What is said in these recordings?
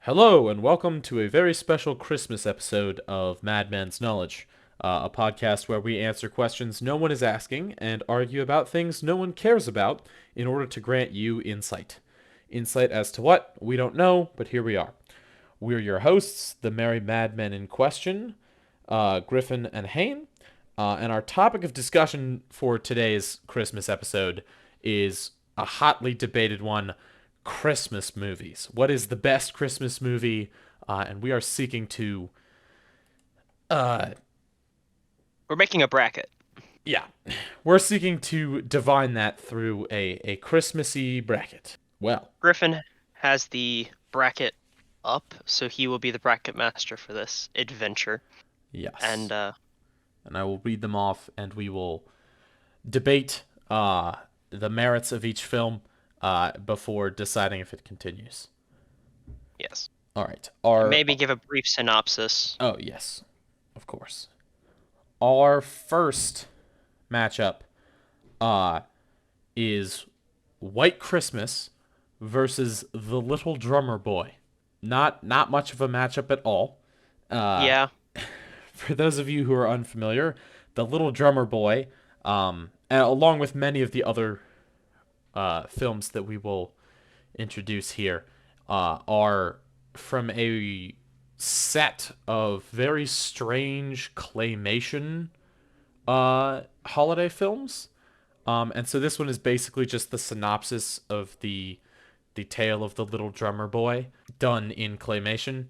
Hello, and welcome to a very special Christmas episode of Madman's Knowledge, a podcast where we answer questions no one is asking and argue about things no one cares about in order to grant you insight. Insight as to what? We don't know, but here we are. We're your hosts, the merry madmen in question, Griffin and Hain, and our topic of discussion for today's Christmas episode is a hotly debated one: Christmas movies. What is the best Christmas movie? And we are seeking to, uh, We're making a bracket. yeah, we're seeking to divine that through a Christmassy bracket. Well, Griffin has the bracket up, so he will be the bracket master for this adventure. yes. And And I will read them off, and we will debate the merits of each film before deciding if it continues. yes, All right. maybe give a brief synopsis. Oh, yes, of course. Our first matchup uh, is White Christmas versus The Little Drummer Boy. Not much of a matchup at all. Uh, Yeah, for those of you who are unfamiliar, The Little Drummer Boy, along with many of the other films that we will introduce here, are from a set of very strange claymation holiday films. And so this one is basically just the synopsis of the tale of the little drummer boy done in claymation.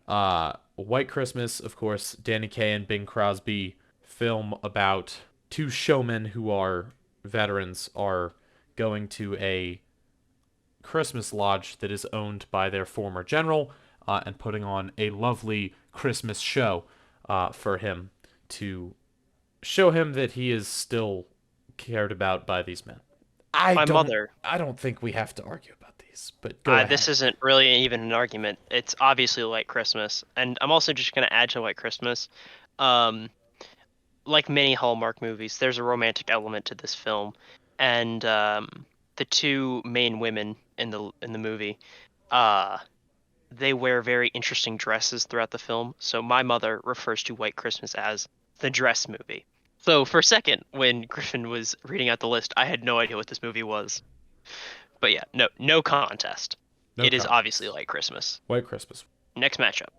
White Christmas, of course, Danny Kaye and Bing Crosby film about two showmen who are veterans are going to a Christmas lodge that is owned by their former general and putting on a lovely Christmas show for him to show him that he is still cared about by these men. I my don't mother. I don't think we have to argue about these, but go This ahead. isn't really even an argument. It's obviously White Christmas, and I'm also just gonna add to White Christmas. Um, like many Hallmark movies, there's a romantic element to this film, and the two main women in the movie, uh, they wear very interesting dresses throughout the film. So my mother refers to White Christmas as the dress movie. So for a second, when Griffin was reading out the list, I had no idea what this movie was. But yeah, no contest. No It is obviously contest. like Christmas. White Christmas. Next matchup.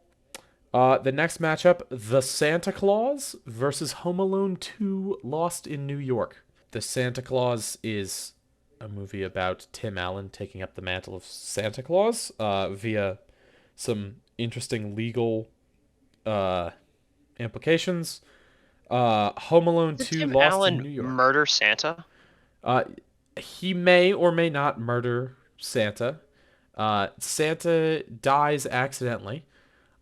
The next matchup, The Santa Claus versus Home Alone 2 Lost in New York. The Santa Claus is a movie about Tim Allen taking up the mantle of Santa Claus via some interesting legal uh, implications. Home Alone Did 2 Tim Lost in Allen New York. murder Santa? Uh, he may or may not murder Santa. Santa dies accidentally.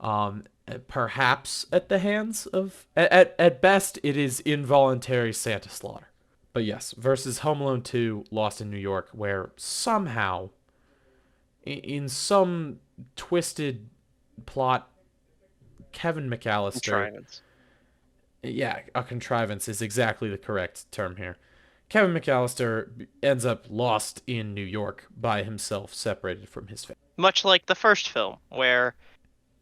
Um, Perhaps at the hands of at best it is involuntary Santa slaughter. But yes, versus Home Alone 2 Lost in New York, where somehow in some twisted plot, Kevin McAllister, Contrivance. yeah, a contrivance is exactly the correct term here. Kevin McAllister ends up lost in New York by himself, separated from his family. Much like the first film, where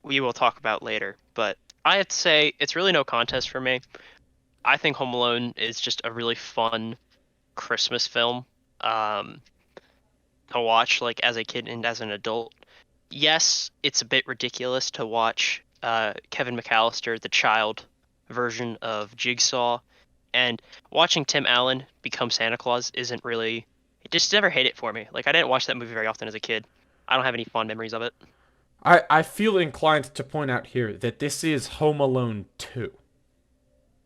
we will talk about later. But I have to say, it's really no contest for me. I think Home Alone is just a really fun Christmas film um, to watch, like as a kid and as an adult. Yes, it's a bit ridiculous to watch Kevin McAllister, the child version of Jigsaw, and watching Tim Allen become Santa Claus isn't really. It just never hit it for me. Like I didn't watch that movie very often as a kid. I don't have any fond memories of it. I feel inclined to point out here that this is Home Alone 2.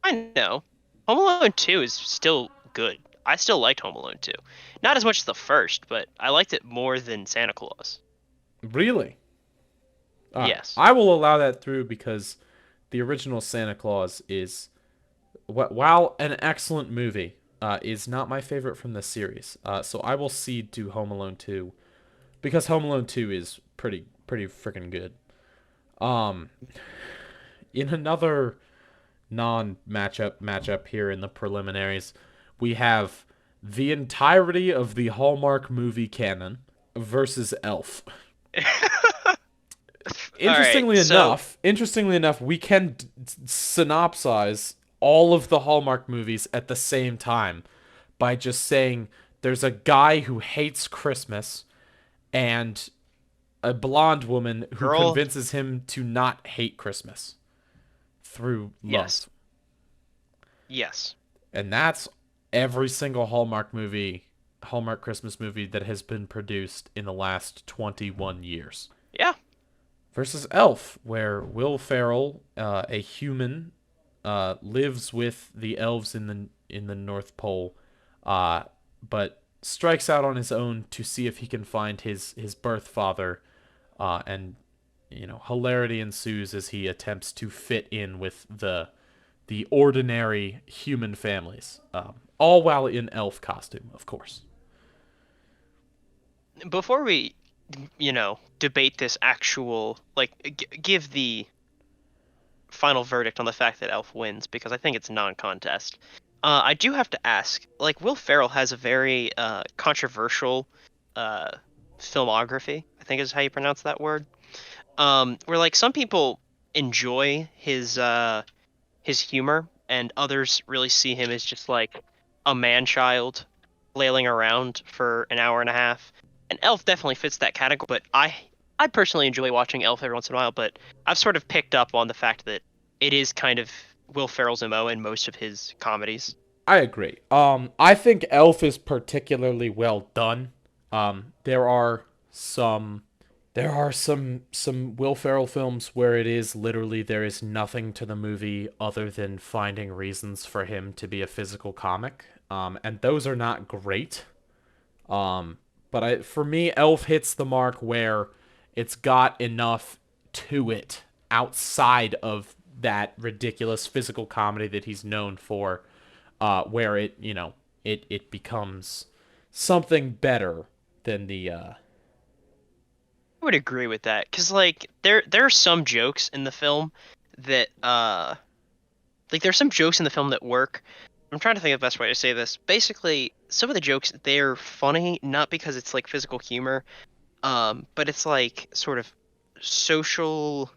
I know. Home Alone 2 is still good. I still liked Home Alone 2. Not as much as the first, but I liked it more than Santa Claus. Really? All right. Yes. I will allow that through because the original Santa Claus is, while an excellent movie, is not my favorite from the series. So I will cede to Home Alone 2 because Home Alone 2 is pretty freaking good. Um, in another non matchup here in the preliminaries, we have the entirety of the Hallmark movie canon versus Elf. All right, so interestingly enough, we can synopsize all of the Hallmark movies at the same time by just saying there's a guy who hates Christmas and a blonde woman who girl, convinces him to not hate Christmas through yes, love. yes, And that's every single Hallmark Christmas movie that has been produced in the last 21 years. yeah. Versus Elf, where Will Ferrell, a human, lives with the elves in the North Pole, uh, but strikes out on his own to see if he can find his birth father, and hilarity ensues as he attempts to fit in with the ordinary human families, all while in elf costume, of course. Before we, debate this actual, like, give the final verdict on the fact that Elf wins because I think it's non-contest. I do have to ask, like, Will Ferrell has a very controversial uh, filmography. I think is how you pronounce that word. Where like some people enjoy his humor, and others really see him as just like a man-child flailing around for an hour and a half. And Elf definitely fits that category, but I personally enjoy watching Elf every once in a while, but I've sort of picked up on the fact that it is kind of Will Ferrell's MO in most of his comedies. I agree. I think Elf is particularly well done. There are some Will Ferrell films where it is literally there is nothing to the movie other than finding reasons for him to be a physical comic. And those are not great. For me, Elf hits the mark where it's got enough to it outside of that ridiculous physical comedy that he's known for, where it becomes something better than the. I would agree with that because like there are some jokes in the film that like there's some jokes in the film that work. I'm trying to think of the best way to say this. Basically, some of the jokes they're funny not because it's like physical humor, but it's like sort of social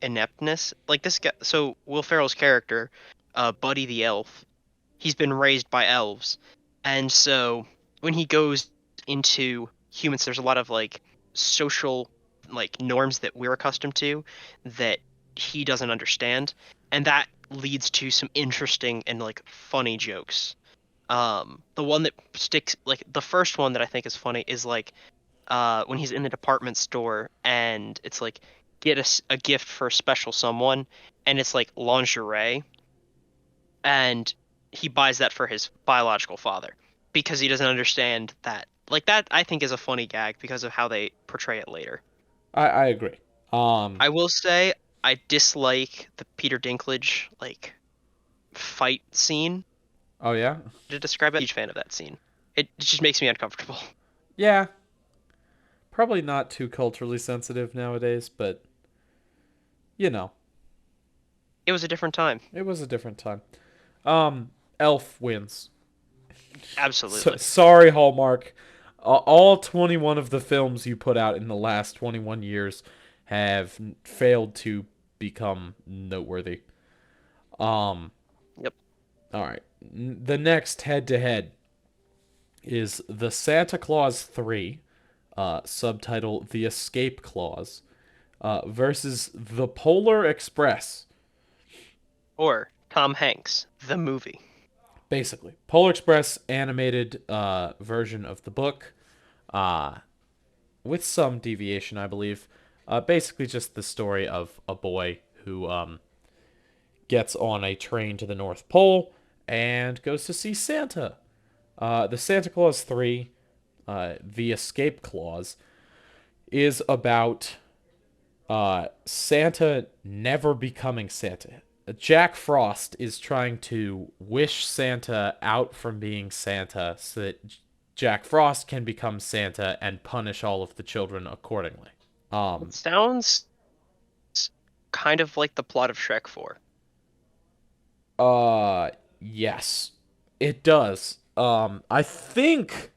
ineptness. Like this guy, so Will Ferrell's character, Buddy the elf, he's been raised by elves, and so when he goes into humans, there's a lot of like social like norms that we're accustomed to that he doesn't understand, and that leads to some interesting and like funny jokes. The one that sticks, like the first one that I think is funny is like when he's in the department store and it's like get a gift for a special someone, and it's like lingerie, and he buys that for his biological father because he doesn't understand that. Like that, I think is a funny gag because of how they portray it later. I agree. Um. I will say I dislike the Peter Dinklage like fight scene Oh yeah. to describe it. Huge fan of that scene. It just makes me uncomfortable. Yeah. Probably not too culturally sensitive nowadays, but you know, It was a different time. it was a different time. Elf wins. Absolutely. Sorry, Hallmark. All 21 of the films you put out in the last 21 years have failed to become noteworthy. Um, Yep. all right. The next head to head is the Santa Claus 3, subtitle The Escape Clause, versus The Polar Express. Or Tom Hanks, the movie. Basically, Polar Express animated version of the book, uh, with some deviation, I believe. Basically, just the story of a boy who gets on a train to the North Pole and goes to see Santa. The Santa Claus 3, The Escape Clause, is about Santa never becoming Santa. Jack Frost is trying to wish Santa out from being Santa so that Jack Frost can become Santa and punish all of the children accordingly. It sounds kind of like the plot of Shrek 4. Yes, it does. I think,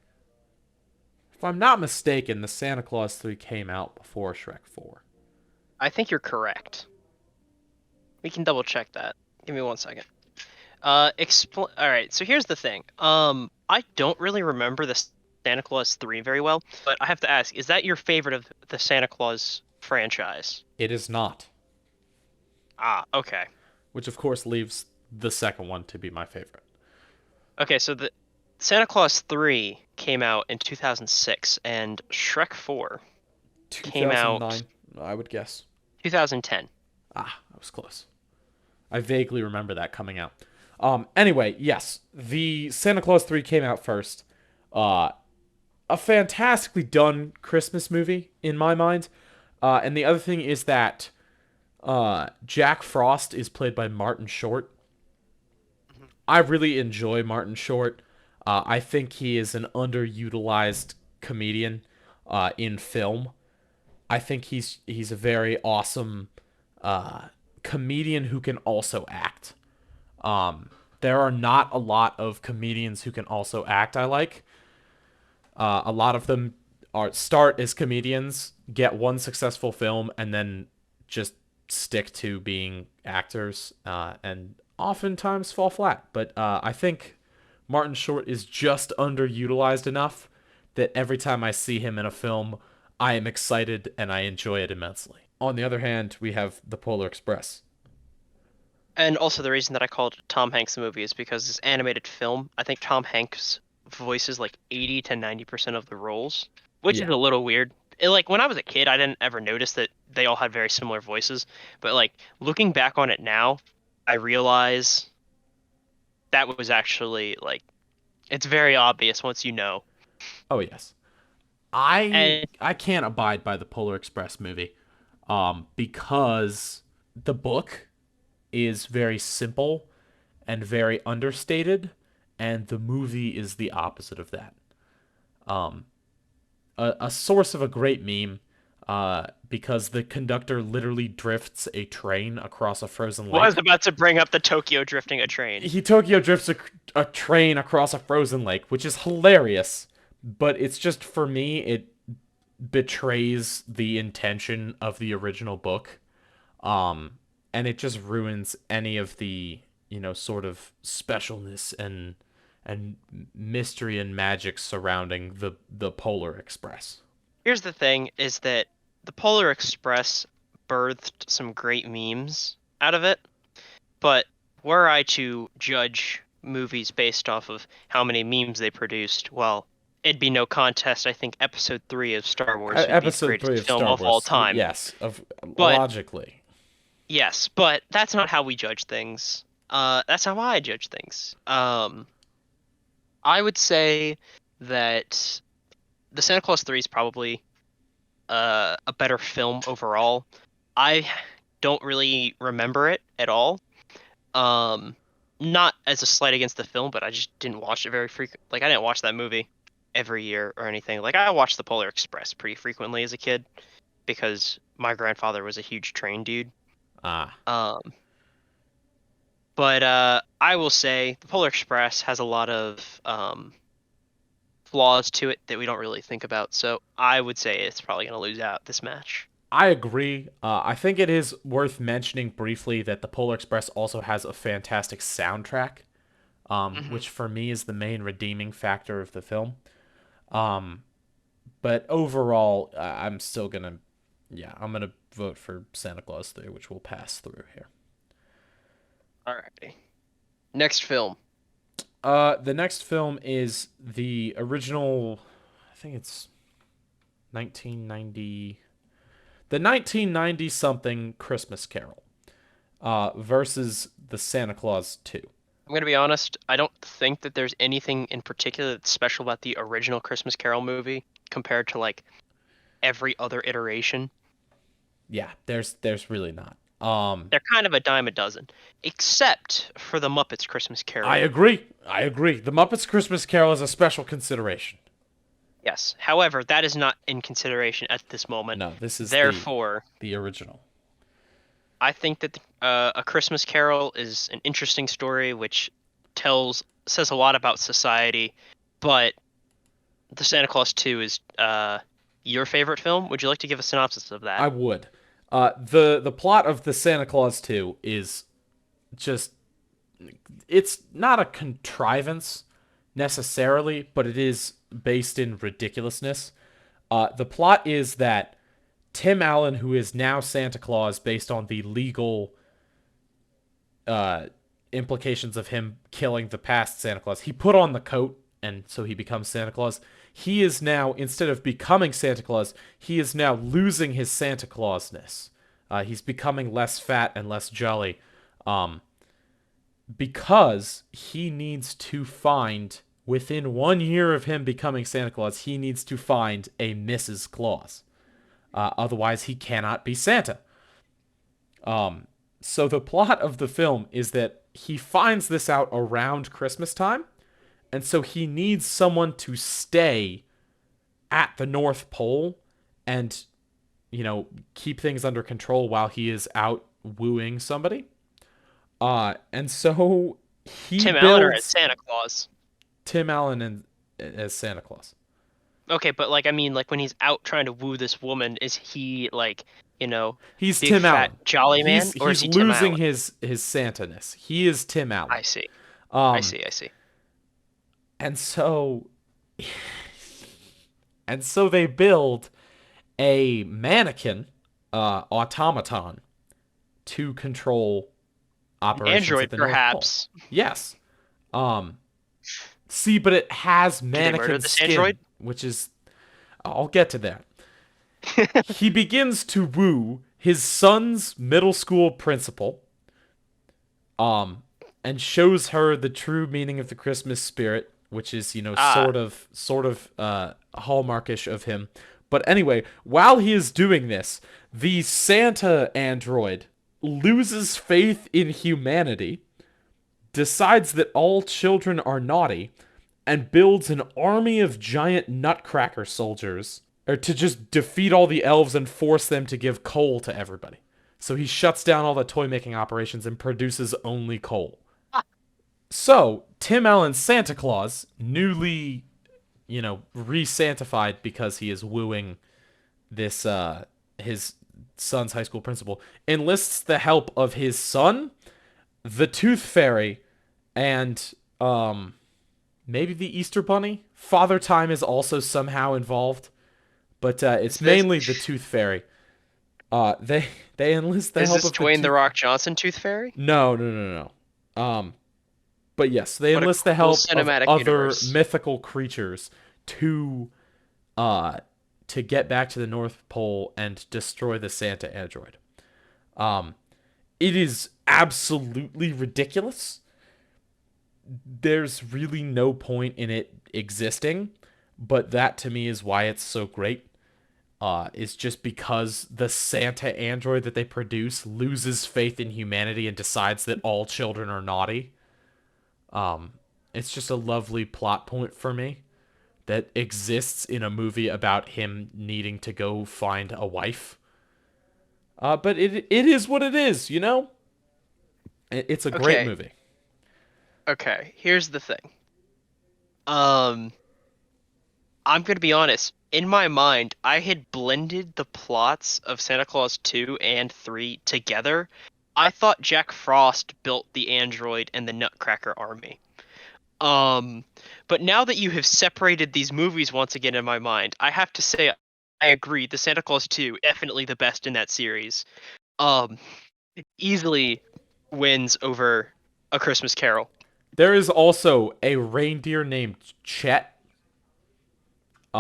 if I'm not mistaken, the Santa Claus 3 came out before Shrek 4. I think you're correct. We can double check that. Give me 1 second. All right, so here's the thing. I don't really remember the Santa Claus 3 very well, but I have to ask, is that your favorite of the Santa Claus franchise? It is not, Ah, okay. which of course leaves the second one to be my favorite. Okay, so the Santa Claus 3 came out in 2006 and Shrek 4 came out 2009, I would guess. 2010. Ah, I was close. I vaguely remember that coming out. Anyway, yes, the Santa Claus 3 came out first. Uh, a fantastically done Christmas movie, in my mind. And the other thing is that Jack Frost is played by Martin Short. I really enjoy Martin Short. I think he is an underutilized comedian in film. I think he's a very awesome comedian who can also act. There are not a lot of comedians who can also act. I like a lot of them are start as comedians, get one successful film, and then just stick to being actors, and oftentimes fall flat. But I think Martin Short is just underutilized enough that every time I see him in a film, I am excited and I enjoy it immensely. On the other hand, we have The Polar Express. And also the reason that I called Tom Hanks the movie is because this animated film, I think Tom Hanks voices like 80 to 90% of the roles, which is Yeah. a little weird. Like when I was a kid, I didn't ever notice that they all had very similar voices, but like looking back on it now, I realize that was actually like it's very obvious once you know. Oh yes. I And I can't abide by the Polar Express movie, because the book is very simple and very understated, and the movie is the opposite of that. Um, a source of a great meme, because the conductor literally drifts a train across a frozen was lake. about to bring up the Tokyo drifting a train. He Tokyo drifts a train across a frozen lake, which is hilarious, but it's just for me it betrays the intention of the original book. Um, and it just ruins any of the, sort of specialness and mystery and magic surrounding the Polar Express. Here's the thing is that the Polar Express birthed some great memes out of it, but were I to judge movies based off of how many memes they produced, well, it'd be no contest. I think Episode 3 of Star Wars would be the Episode three greatest of film Star of all Wars, time. yes, of But logically. yes, but that's not how we judge things. That's how I judge things. I would say that the Santa Claus 3 is probably a better film overall. I don't really remember it at all. Um, Not as a slight against the film, but I just didn't watch it very frequent. Like I didn't watch that movie every year or anything. Like I watched The Polar Express pretty frequently as a kid because my grandfather was a huge train dude. Ah, Um, but I will say The Polar Express has a lot of flaws to it that we don't really think about. So I would say it's probably going to lose out this match. I agree. I think it is worth mentioning briefly that the Polar Express also has a fantastic soundtrack, Hmm. which for me is the main redeeming factor of the film. Um, but overall, I'm still gonna, yeah, I'm gonna vote for Santa Claus 3, which we'll pass through here. Alrighty. Next film. The next film is the original. I think it's 1990. The 1990 something Christmas Carol, versus the Santa Claus 2. I'm gonna be honest. I don't think that there's anything in particular that's special about the original Christmas Carol movie compared to like every other iteration. Yeah, there's really not. They're kind of a dime a dozen, except for the Muppets Christmas I Carol. agree. I agree. The Muppets Christmas Carol is a special consideration. Yes. However, that is not in consideration at this moment. No, this is Therefore, the original. I think that A Christmas Carol is an interesting story which tells says a lot about society, but the Santa Claus 2 is your favorite film. Would you like to give a synopsis of that? I would. The plot of the Santa Claus 2 is just, it's not a contrivance necessarily, but it is based in ridiculousness. The plot is that Tim Allen, who is now Santa Claus based on the legal uh, implications of him killing the past Santa Claus, he put on the coat and so he becomes Santa Claus. He is now, instead of becoming Santa Claus, he is now losing his Santa Clausness. He's becoming less fat and less jolly, um, because he needs to find, within 1 year of him becoming Santa Claus, he needs to find a Mrs. Claus. Otherwise, he cannot be Santa. So the plot of the film is that he finds this out around Christmas time, and so he needs someone to stay at the North Pole and, keep things under control while he is out wooing somebody. And so he Tim Allen or as builds Santa Claus? Tim Allen as Santa Claus. Okay, but like I mean, like when he's out trying to woo this woman, is he like, you know, He's big Tim fat Allen. jolly man, or is He's he Tim losing Allen? his Santa-ness. He is Tim I Allen. see. I Um, see. I see. and so they build a mannequin, automaton, to control An operations at android, the North Pole. perhaps. Yes. Um, See, but it has Do they murder mannequin this android? skin, which is, I'll get to that. He begins to woo his son's middle school principal, um, and shows her the true meaning of the Christmas spirit, which is, Ah, sort of hallmarkish of him. But anyway, while he is doing this, the Santa android loses faith in humanity, decides that all children are naughty, and builds an army of giant nutcracker soldiers, or to just defeat all the elves and force them to give coal to everybody. So he shuts down all the toy making operations and produces only coal. So Tim Allen's Santa Claus, newly, re-santified because he is wooing this his son's high school principal, enlists the help of his son, the Tooth Fairy, and maybe the Easter Bunny. Father Time is also somehow involved, but is it's this mainly the Tooth Fairy. They enlist the is help this of the Dwayne the Tooth. Rock Johnson Tooth Fairy? No, no, no, no, no. But yes, they What a enlist the cool help of cinematic other universe. mythical creatures to uh to get back to the North Pole and destroy the Santa android. Um, it is absolutely ridiculous. There's really no point in it existing, but that to me is why it's so great. Is just because the Santa android that they produce loses faith in humanity and decides that all children are naughty. Um, it's just a lovely plot point for me that exists in a movie about him needing to go find a wife. But it is what it is, you know? It's a great Okay, movie. okay. Here's the thing. Um, I'm gonna be honest. In my mind, I had blended the plots of Santa Claus 2 and 3 together. I thought Jack Frost built the android and the Nutcracker army. Um, but now that you have separated these movies once again in my mind, I have to say I agree. The Santa Claus 2, definitely the best in that series. Um, it easily wins over A Christmas Carol. There is also a reindeer named Chet,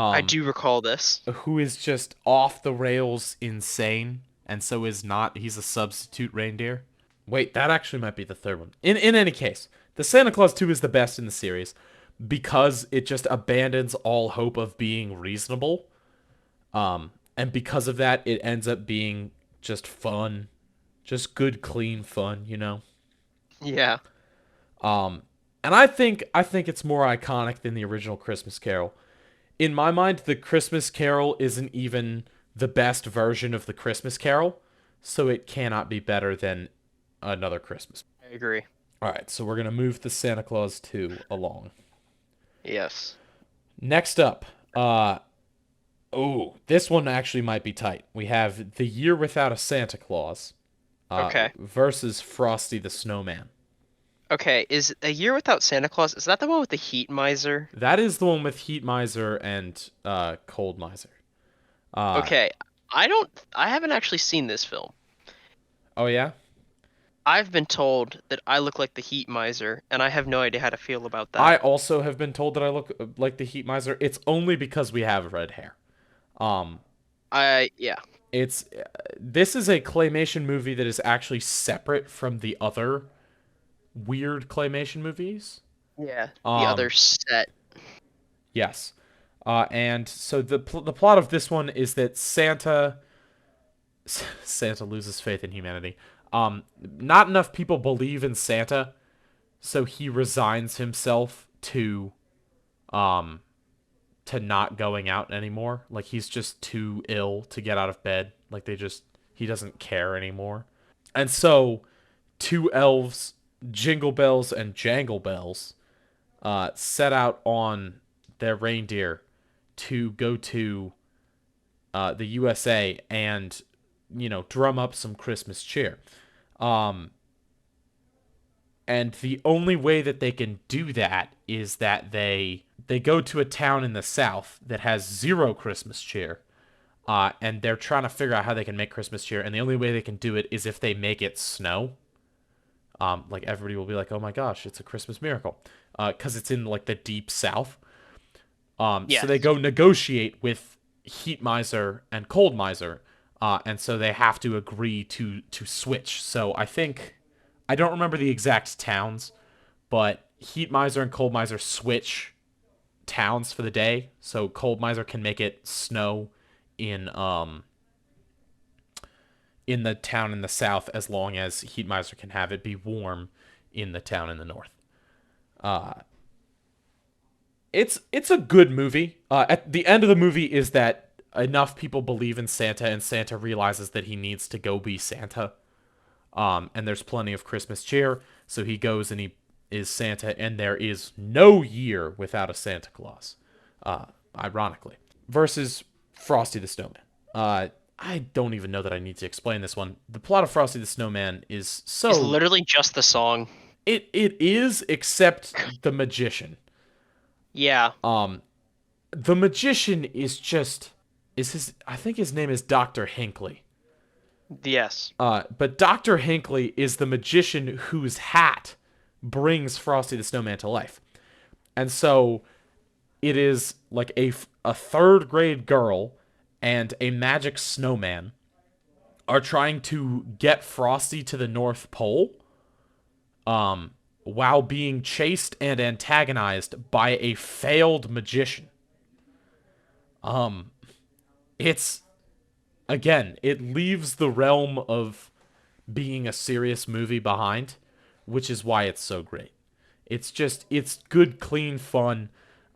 I um, do recall this. who is just off the rails insane, and so is not. He's a substitute reindeer. Wait, that actually might be the third one. In any case, the Santa Claus 2 is the best in the series because it just abandons all hope of being reasonable. And because of that, it ends up being just fun, just good, clean fun, you know. Yeah. Um, and I think it's more iconic than the original Christmas Carol. In my mind, the Christmas Carol isn't even the best version of the Christmas Carol, so it cannot be better than Another Christmas. I agree. All right, so we're gonna move the Santa Claus 2 along. Yes. Next up, Oh, this one actually might be tight. We have The Year Without a Santa Claus Okay. versus Frosty the Snowman. Okay, is A Year Without Santa Claus, is that the one with the heat miser? That is the one with Heat Miser and Cold Miser. Uh, Okay, I haven't actually seen this film. oh yeah? I've been told that I look like the heat miser, and I have no idea how to feel about I that. also have been told that I look like the Heat Miser. It's only because we have red hair. Um, Yeah. it's this is a claymation movie that is actually separate from the other weird claymation movies. Yeah. The other Um, set. yes. And so the plot of this one is that Santa loses faith in humanity. Not enough people believe in Santa, so he resigns himself um to not going out anymore. Like he's just too ill to get out of bed. Like he doesn't care anymore. And so two elves, Jingle Bells and Jangle Bells, set out on their reindeer to go to the USA and drum up some Christmas cheer. Um, and the only way that they can do that is that they go to a town in the South that has zero Christmas cheer. And they're trying to figure out how they can make Christmas cheer, and the only way they can do it is if they make it snow. Like everybody will be like, "Oh my gosh, it's a Christmas miracle," because it's in like the deep South. So they Yes. go negotiate with Heat Miser and Cold Miser, and so they have to agree to switch. So I don't remember the exact towns, but Heat Miser and Cold Miser switch towns for the day, so Cold Miser can make it snow in in the town in the south as long as Heat Miser can have it be warm in the town in the north. Uh, it's a good movie. At the end of the movie is that enough people believe in Santa and Santa realizes that he needs to go be Santa. And there's plenty of Christmas cheer, so he goes and he is Santa, and there is no year without a Santa Claus. Ironically, versus Frosty the Snowman. I don't even know that I need to explain this one. The plot of Frosty the Snowman is It's so literally just the song. it is except the magician. Yeah. Um, the magician is just is his I think his name is Dr. Hinckley. Yes. But Dr. Hinckley is the magician whose hat brings Frosty the Snowman to life. And so it is like a third grade girl and a magic snowman are trying to get Frosty to the North Pole while being chased and antagonized by a failed magician. It's again, it leaves the realm of being a serious movie behind, which is why it's so great. It's good, clean fun.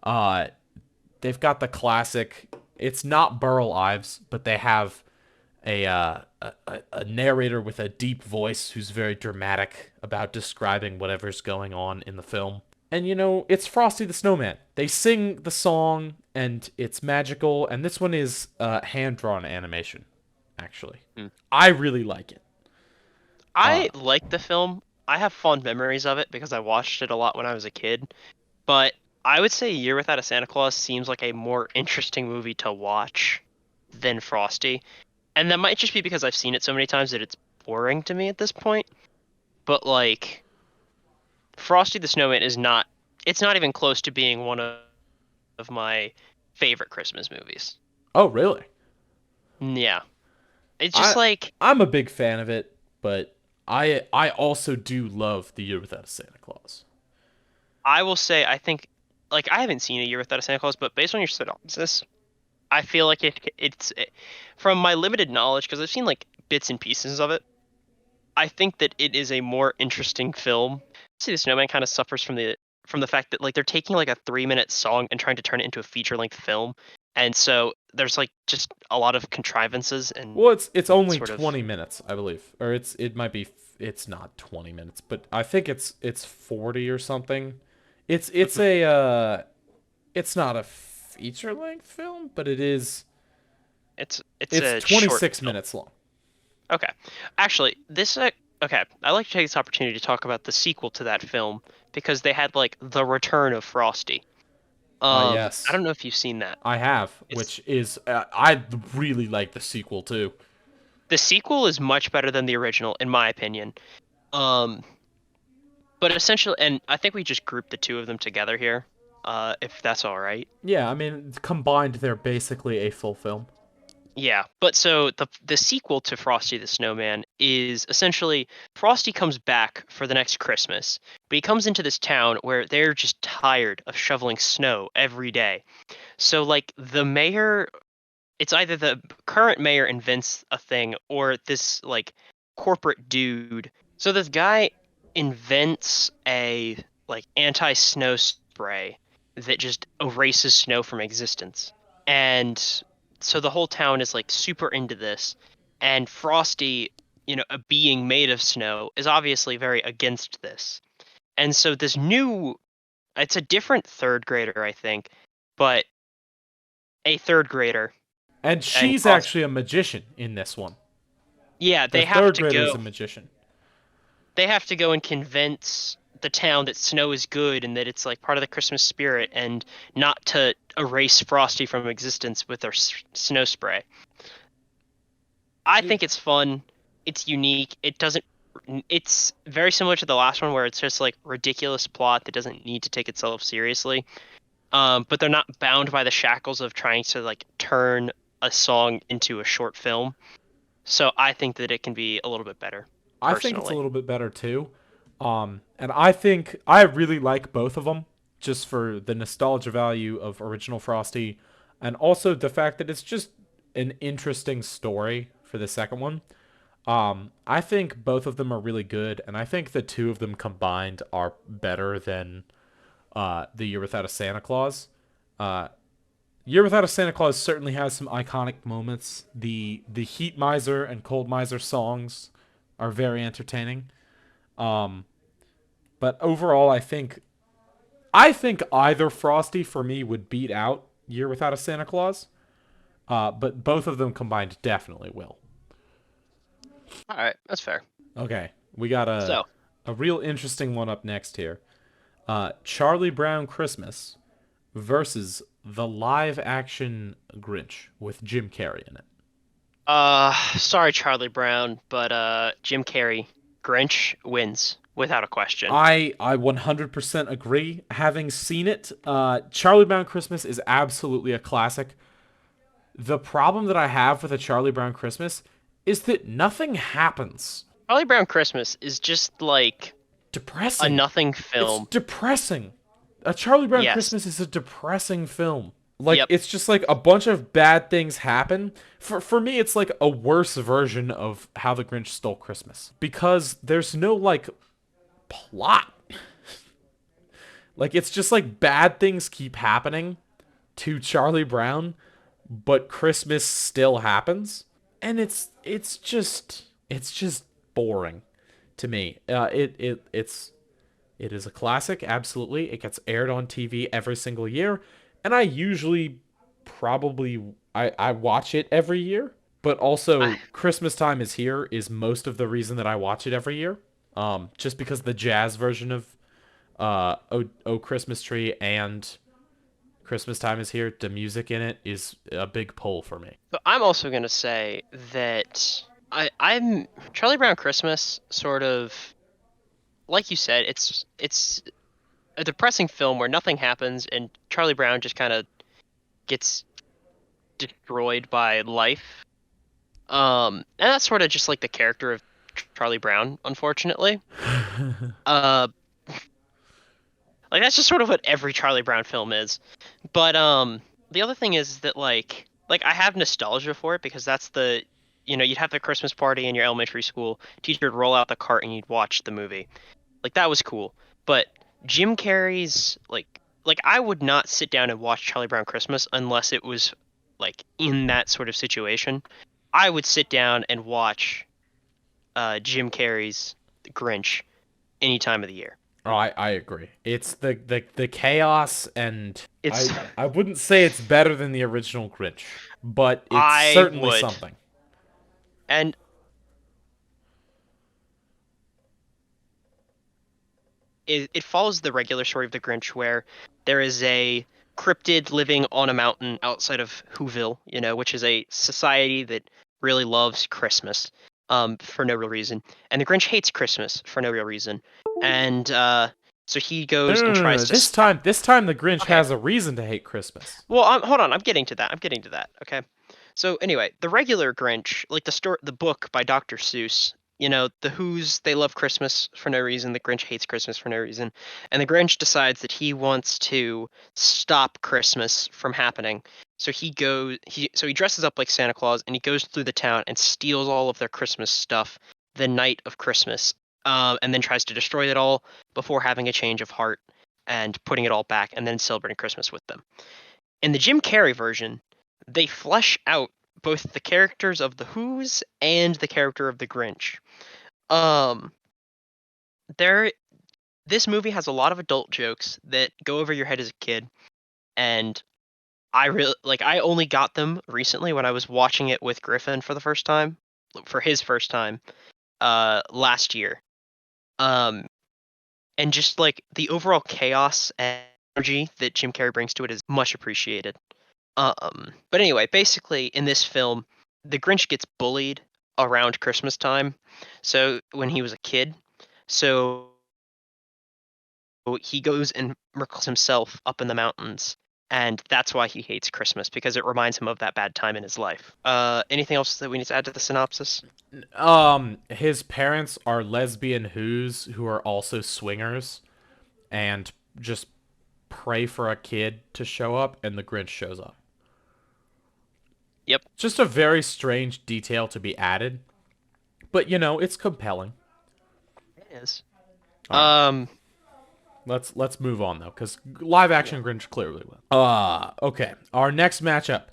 Uh, they've got the classic. It's not Burl Ives, but they have a narrator with a deep voice who's very dramatic about describing whatever's going on in the film. And it's Frosty the Snowman. They sing the song, and it's magical. And this one is hand drawn animation, actually. Mm. I really like it. Uh, I like the film. I have fond memories of it because I watched it a lot when I was a kid. But I would say A Year Without a Santa Claus seems like a more interesting movie to watch than Frosty. And that might just be because I've seen it so many times that it's boring to me at this point. But like Frosty the Snowman is not it's not even close to being one of my favorite Christmas movies. oh, really? Yeah. It's just I like I'm a big fan of it, but I also do love The Year Without a Santa Claus. I will say I think like I haven't seen A Year Without a Santa Claus, but based on your synopsis, I feel like from my limited knowledge because I've seen like bits and pieces of it. I think that it is a more interesting film. See, the Snowman kind of suffers from the fact that like they're taking like a 3-minute song and trying to turn it into a feature-length film, and so there's like just a lot of contrivances and Well, it's only sort of 20 minutes, I believe, or it might be it's not 20 minutes, but I think it's 40 or something. It's a it's not a feature length film, but it is It's It's a short 26 film. minutes long. Okay. Actually, okay, I'd like to take this opportunity to talk about the sequel to that film because they had like the return of Frosty. I Yes, don't know if you've seen that. I have, It's which is I really like the sequel too. the sequel is much better than the original in my opinion. Um, but essentially, and I think we just grouped the two of them together here, if that's all right. Yeah, I mean combined, they're basically a full film. Yeah, but so the sequel to Frosty the Snowman is essentially Frosty comes back for the next Christmas, but he comes into this town where they're just tired of shoveling snow every day. So like the mayor, it's either the current mayor invents a thing or this like corporate dude. So this guy invents a like anti-snow spray that just erases snow from existence. And so the whole town is like super into this. And Frosty, a being made of snow, is obviously very against this. And so this new, it's a different third grader, I think, but a third grader And and she's Frost. actually a magician in this one. Yeah, The third grader is a magician. they have to go and convince the town that snow is good and that it's like part of the Christmas spirit and not to erase Frosty from existence with their snow spray. I It, think it's fun. It's unique. It's very similar to the last one where it's just like ridiculous plot that doesn't need to take itself seriously. But they're not bound by the shackles of trying to like turn a song into a short film. So I think that it can be a little bit better, I think it's a personally. little bit better too. And I think I really like both of them just for the nostalgia value of original Frosty and also the fact that it's just an interesting story for the second one. I think both of them are really good, and I think the two of them combined are better than The Year Without a Santa Claus. Uh, Year Without a Santa Claus certainly has some iconic moments. The Heat Miser and Cold Miser songs are very entertaining. Um, but overall, I think either Frosty for me would beat out Year Without a Santa Claus. But both of them combined definitely will. All right, that's fair. Okay, we got a So, a real interesting one up next here. Charlie Brown Christmas versus the live action Grinch with Jim Carrey in it. sorry, Charlie Brown, but Jim Carrey, Grinch wins without a question. I 100% agree. Having seen it, Charlie Brown Christmas is absolutely a classic. The problem that I have with a Charlie Brown Christmas is that nothing happens. Charlie Brown Christmas is just like a Depressing. nothing It's film. depressing. A Charlie Brown Yes. Christmas is a depressing film. Like Yep. it's just like a bunch of bad things happen. For me it's like a worse version of How the Grinch Stole Christmas because there's no like plot. Like it's just like bad things keep happening to Charlie Brown, but Christmas still happens, and it's just boring to me. It is a classic, absolutely. It gets aired on TV every single year, and I usually probably I watch it every year, but also I, Christmas Time Is Here is most of the reason that I watch it every year. Just because the jazz version of oh Christmas Tree and Christmas Time Is Here, the music in it is a big pull for me. but I'm also gonna say that I'm Charlie Brown Christmas sort of like you said, it's a depressing film where nothing happens and Charlie Brown just kind of gets destroyed by life. And that's sort of just like the character of Charlie Brown, unfortunately. Uh, like that's just sort of what every Charlie Brown film is. But the other thing is that like I have nostalgia for it because that's you'd have the Christmas party in your elementary school. Teacher would roll out the cart and you'd watch the movie. Like that was cool. But Jim Carrey's like I would not sit down and watch Charlie Brown Christmas unless it was like in that sort of situation. I would sit down and watch Jim Carrey's The Grinch any time of the year. Oh, I agree. It's the chaos, and It's I wouldn't say it's better than the original Grinch. but it's I certainly would. something. And it follows the regular story of the Grinch, where there is a cryptid living on a mountain outside of Whoville, which is a society that really loves Christmas, for no real reason. And the Grinch hates Christmas for no real reason. And so he No, goes no, and no, no, tries no. to This time the Grinch Okay. has a reason to hate Christmas. Well, hold on. I'm getting to that. I'm getting to that. Okay. So anyway, the regular Grinch, like the book by Dr. Seuss, the Who's they love Christmas for no reason. The Grinch hates Christmas for no reason, and the Grinch decides that he wants to stop Christmas from happening. So he dresses up like Santa Claus and he goes through the town and steals all of their Christmas stuff the night of Christmas, and then tries to destroy it all before having a change of heart and putting it all back and then celebrating Christmas with them. In the Jim Carrey version, they flesh out both the characters of the Who's and the character of the Grinch. Um, there, this movie has a lot of adult jokes that go over your head as a kid, and I really like. I only got them recently when I was watching it with Griffin for the first time, for his first time, last year. Um, and just like the overall chaos and energy that Jim Carrey brings to it is much appreciated. But anyway, basically in this film, the Grinch gets bullied around Christmas time. So when he was a kid, so he goes and recluses himself up in the mountains, and that's why he hates Christmas because it reminds him of that bad time in his life. Anything else that we need to add to the synopsis? His parents are lesbian Who's who are also swingers, and just pray for a kid to show up, and the Grinch shows up. Yep, Just a very strange detail to be added, but it's compelling. it is. All right, Um, let's move on though, because live yeah, action Grinch clearly will. Okay. Our next matchup: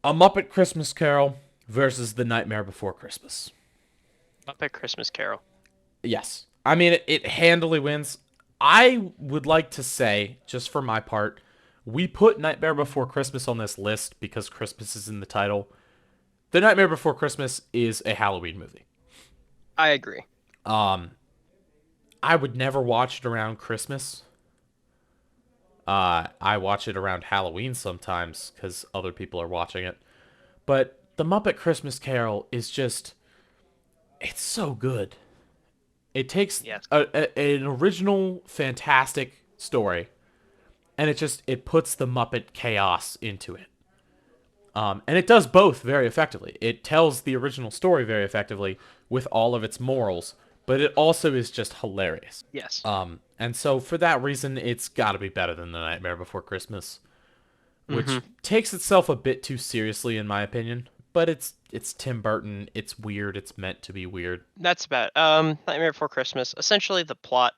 A Muppet Christmas Carol versus The Nightmare Before Christmas. Muppet Christmas Carol. Yes, I mean it handily wins. I would like to say, just for my part, we put Nightmare Before Christmas on this list because Christmas is in the title. The Nightmare Before Christmas is a Halloween movie. I agree. Um, I would never watch it around Christmas. I watch it around Halloween sometimes because other people are watching it. But The Muppet Christmas Carol is just, it's so good. It takes Yes. an original, fantastic story, and it puts the Muppet chaos into it. And it does both very effectively. It tells the original story very effectively with all of its morals, but it also is just hilarious. Yes. And so for that reason, it's got to be better than The Nightmare Before Christmas, Mm-hmm. which takes itself a bit too seriously, in my opinion. But it's Tim Burton. It's weird. It's meant to be weird. That's about Nightmare Before Christmas. Essentially, the plot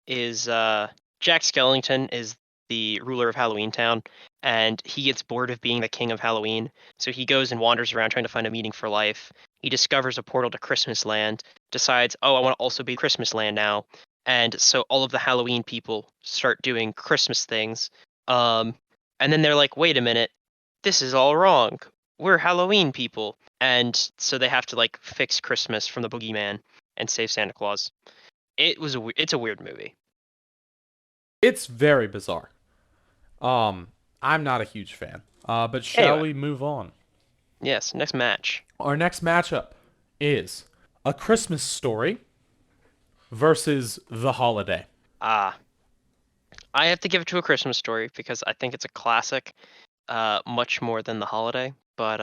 is Jack Skellington is the ruler of Halloween Town, and he gets bored of being the king of Halloween, so he goes and wanders around trying to find a meaning for life. He discovers a portal to Christmas Land, decides, oh, I want to also be Christmas Land now, and so all of the Halloween people start doing Christmas things. Um, and then they're like, wait a minute, this is all wrong. We're Halloween people, and so they have to like fix Christmas from the boogeyman and save Santa Claus. It's a weird movie. It's very bizarre. I'm not a huge fan. But shall Anyway, we move on? yes, next match. Our next matchup is A Christmas Story versus The Holiday. Ah, I have to give it to A Christmas Story because I think it's a classic, much more than The Holiday. But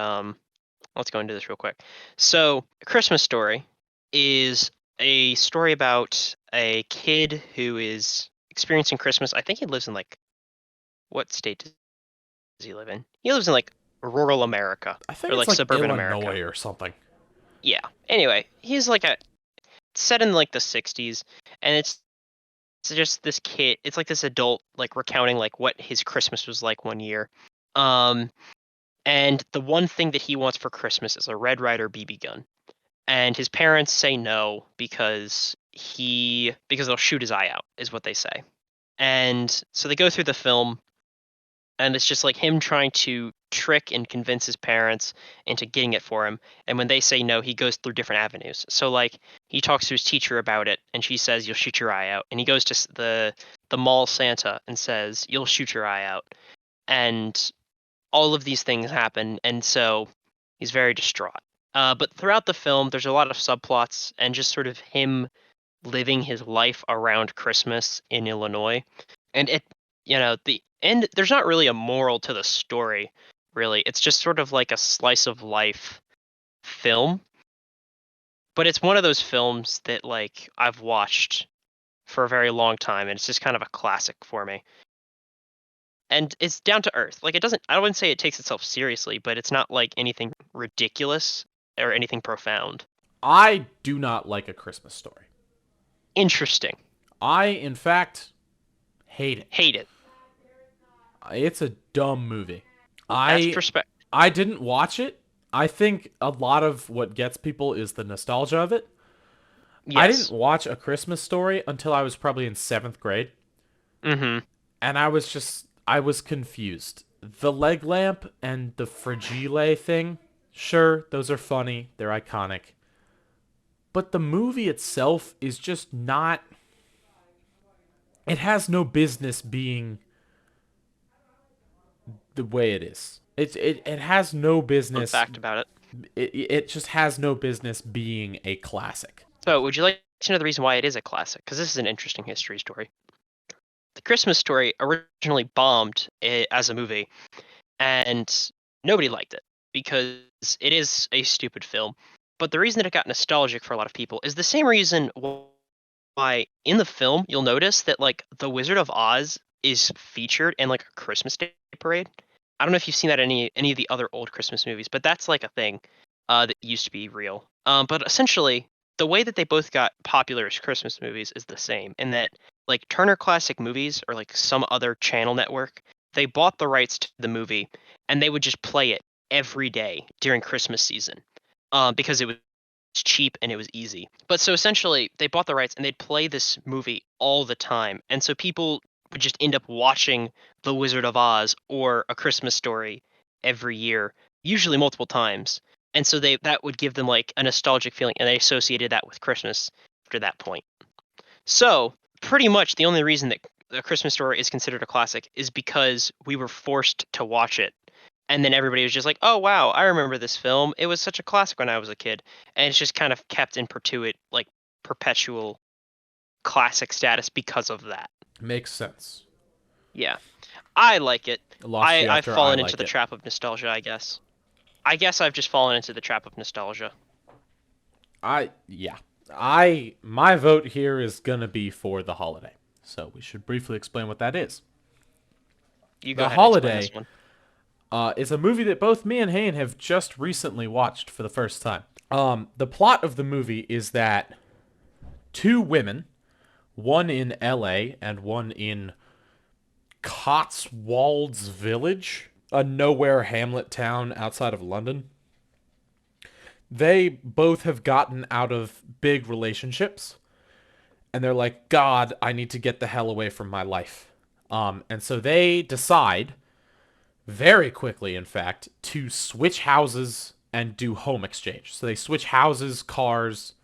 let's go into this real quick. So, A Christmas Story is a story about a kid who is experiencing Christmas. I think he lives in like what state does he live in? He lives in like rural America I think or it's like like suburban America. Illinois or something. Yeah. Anyway, he's like a set in like the 60s, and it's just this kid. It's like this adult like recounting like what his Christmas was like one year. Um and the one thing that he wants for Christmas is a Red Ryder BB gun. And his parents say no because they'll shoot his eye out is what they say. And so they go through the film and it's just like him trying to trick and convince his parents into getting it for him. And when they say no, he goes through different avenues. So like he talks to his teacher about it, and she says, "You'll shoot your eye out." And he goes to the mall Santa and says, "You'll shoot your eye out." And all of these things happen, and so he's very distraught. But throughout the film, there's a lot of subplots and just sort of him living his life around Christmas in Illinois. And the end, there's not really a moral to the story, really. It's just sort of like a slice of life film. But it's one of those films that like I've watched for a very long time, and it's just kind of a classic for me. And it's down to earth. Like I wouldn't say it takes itself seriously, but it's not like anything ridiculous or anything profound. I do not like A Christmas Story. Interesting. I, in fact, hate it. Hate it. It's a dumb movie. That's I respect. I didn't watch it. I think a lot of what gets people is the nostalgia of it. I Yes. didn't watch A Christmas Story until I was probably in 7th grade. Mm-hmm. And I was confused. The leg lamp and the fragile thing, sure, those are funny. They're iconic. But the movie itself is just not. It has no business being the way it is. It has no Fun business. fact about it. It just has no business being a classic. So, would you like to know the reason why it is a classic? Because this is an interesting history story. The Christmas Story originally bombed as a movie, and nobody liked it because it is a stupid film. But the reason that it got nostalgic for a lot of people is the same reason why in the film you'll notice that like the Wizard of Oz is featured in like a Christmas Day parade. I don't know if you've seen that in any of the other old Christmas movies, but that's like a thing that used to be real. But essentially, the way that they both got popular as Christmas movies is the same, in that like Turner Classic Movies or like some other channel network, they bought the rights to the movie and they would just play it every day during Christmas season, because it was cheap and it was easy. But so essentially, they bought the rights and they'd play this movie all the time, and so people would just end up watching The Wizard of Oz or A Christmas Story every year, usually multiple times. And so that would give them like a nostalgic feeling, and they associated that with Christmas after that point. So pretty much the only reason that A Christmas Story is considered a classic is because we were forced to watch it. And then everybody was just like, "Oh wow, I remember this film. It was such a classic when I was a kid." And it's just kind of kept in like perpetual classic status because of that. Makes sense. Yeah. I like it. I lost you I've after I fallen like into the it. trap of nostalgia, I guess. I guess I've just fallen into the trap of nostalgia. Yeah. My vote here is gonna be for The Holiday. So we should briefly explain what that is. You go The ahead and explain Holiday this one. is a movie that both me and Hayne have just recently watched for the first time. The plot of the movie is that two women, one in LA and one in Cotswolds Village, a nowhere hamlet town outside of London, they both have gotten out of big relationships, and they're like, God, I need to get the hell away from my life. And so they decide, very quickly in fact, to switch houses and do home exchange. So they switch houses, cars,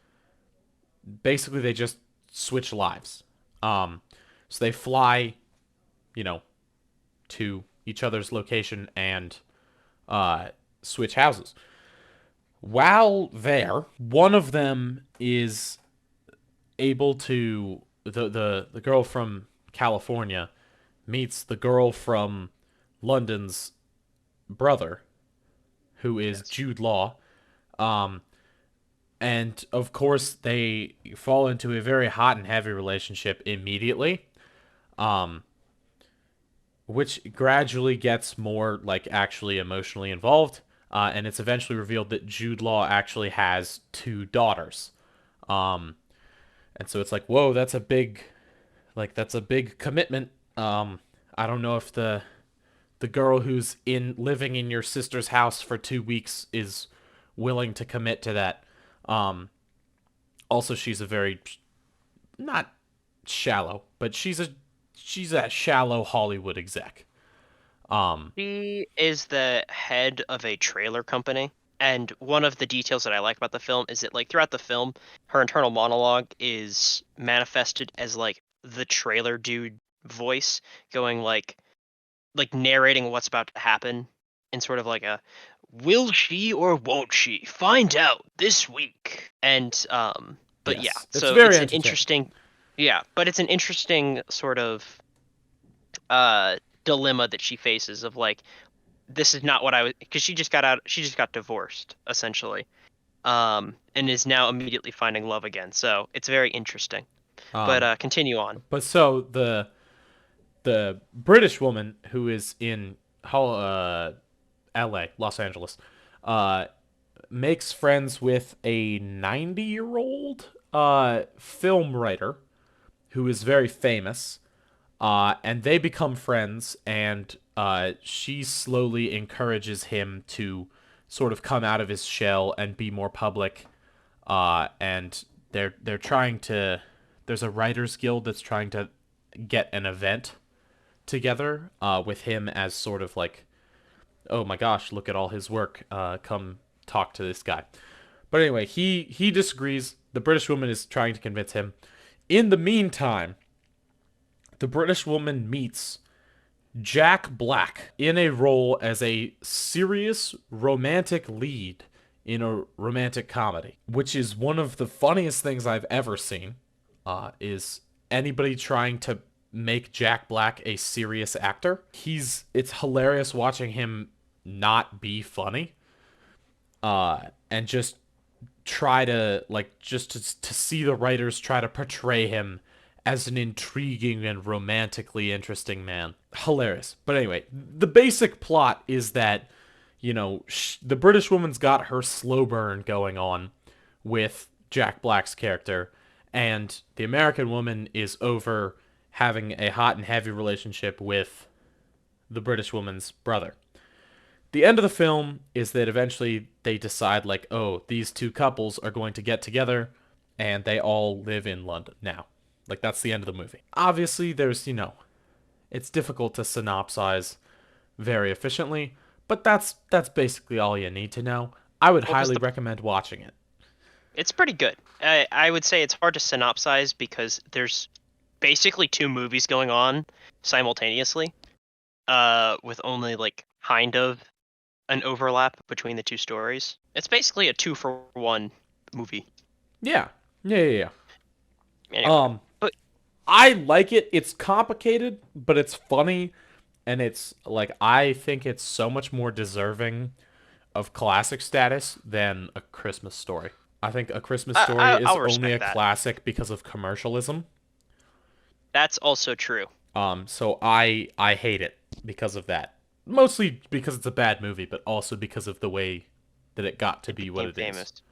basically they just switch lives. So they fly, you know, to each other's location and switch houses. While there, one of them is able to the girl from California meets the girl from London's brother, who is Yes. Jude Law. And of course they fall into a very hot and heavy relationship immediately. Um which gradually gets more like actually emotionally involved. And it's eventually revealed that Jude Law actually has two daughters. Um, and so it's like, whoa, that's a big commitment. I don't know if the girl who's in living in your sister's house for 2 weeks is willing to commit to that. Also, she's a very not shallow, but she's a shallow Hollywood exec. She is the head of a trailer company, and one of the details that I like about the film is that like throughout the film, her internal monologue is manifested as like the trailer dude voice going like narrating what's about to happen in sort of like a will she or won't she find out this week. And but yeah, Yes, it's so very it's an entertaining. interesting, yeah, but it's an interesting sort of uh dilemma that she faces of like this is not what I was, because she just got divorced essentially, and is now immediately finding love again, so it's very interesting. But Um, continue on. but so the British woman who is in L.A., Los Angeles, uh, makes friends with a 90-year-old film writer who is very famous, and they become friends, and she slowly encourages him to sort of come out of his shell and be more public. And they're trying to. There's a writers guild that's trying to get an event together with him as sort of like, oh my gosh, look at all his work. Come talk to this guy. But anyway, he disagrees. The British woman is trying to convince him. In the meantime, the British woman meets Jack Black in a role as a serious romantic lead in a romantic comedy, which is one of the funniest things I've ever seen. Is anybody trying to make Jack Black a serious actor? It's hilarious watching him not be funny, and just try to like to see the writers try to portray him as an intriguing and romantically interesting man. Hilarious. But anyway, the basic plot is that the British woman's got her slow burn going on with Jack Black's character, and the American woman is over having a hot and heavy relationship with the British woman's brother. The end of the film is that eventually they decide, like, oh, these two couples are going to get together and they all live in London now. Like, that's the end of the movie. Obviously, it's difficult to synopsize very efficiently, but that's basically all you need to know. I would Well, because highly the recommend watching it. it's pretty good. I would say it's hard to synopsize because there's basically two movies going on simultaneously, with only like kind of an overlap between the two stories. It's basically a two for one movie. Yeah. Yeah. Anyway, Um, but I like it. It's complicated, but it's funny, and it's like I think it's so much more deserving of classic status than A Christmas Story. I think A Christmas Story is I'll only respect a that. classic because of commercialism. That's also true. So I hate it because of that. Mostly because it's a bad movie, but also because of the way that it got to It be what became it is. famous.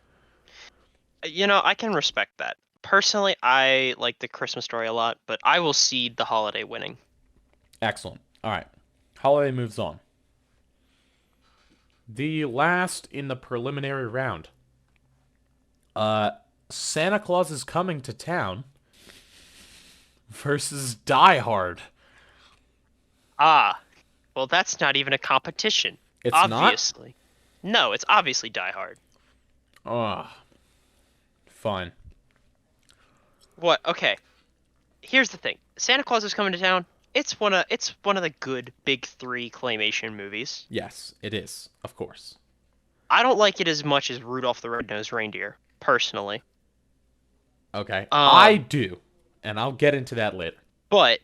I can respect that. Personally, I like the Christmas Story a lot, but I will cede the holiday winning. Excellent. All right. Holiday moves on. The last in the preliminary round. Uh Santa Claus is coming to town versus Die Hard. Ah, well, that's not even a competition. It's not? Obviously. No, it's obviously Die Hard. Oh, fine. What? Okay. Here's the thing. Santa Claus is coming to town. It's one of the good big three claymation movies. Yes, it is, of course. I don't like it as much as Rudolph the Red-Nosed Reindeer, personally. Okay. I Um, do, and I'll get into that later. but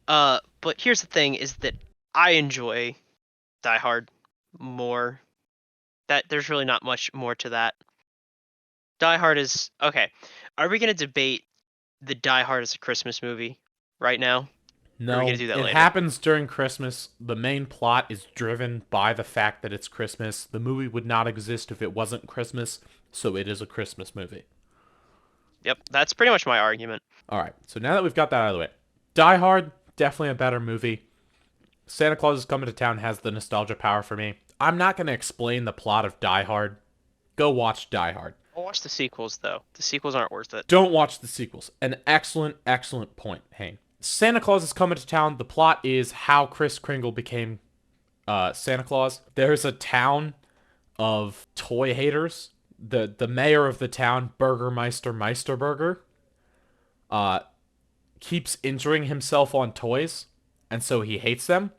but here's the thing is that I enjoy Die Hard more. That there's really not much more to that. Die Hard is okay. Are we gonna debate the Die Hard as a Christmas movie right now? Or are we gonna No, do that it later? happens during Christmas. The main plot is driven by the fact that it's Christmas. The movie would not exist if it wasn't Christmas, so it is a Christmas movie. Yep, that's pretty much my argument. All right, so now that we've got that out of the way, Die Hard, definitely a better movie. Santa Claus is Coming to Town has the nostalgia power for me. I'm not going to explain the plot of Die Hard. Go watch Die Hard. I'll watch the sequels though. The sequels aren't worth it. Don't watch the sequels. An excellent, excellent point, Hayne. Santa Claus is coming to town. The plot is how Kris Kringle became Santa Claus. There's a town of toy haters. The mayor of the town, Burgermeister Meisterburger, uh, keeps injuring himself on toys, and so he hates them.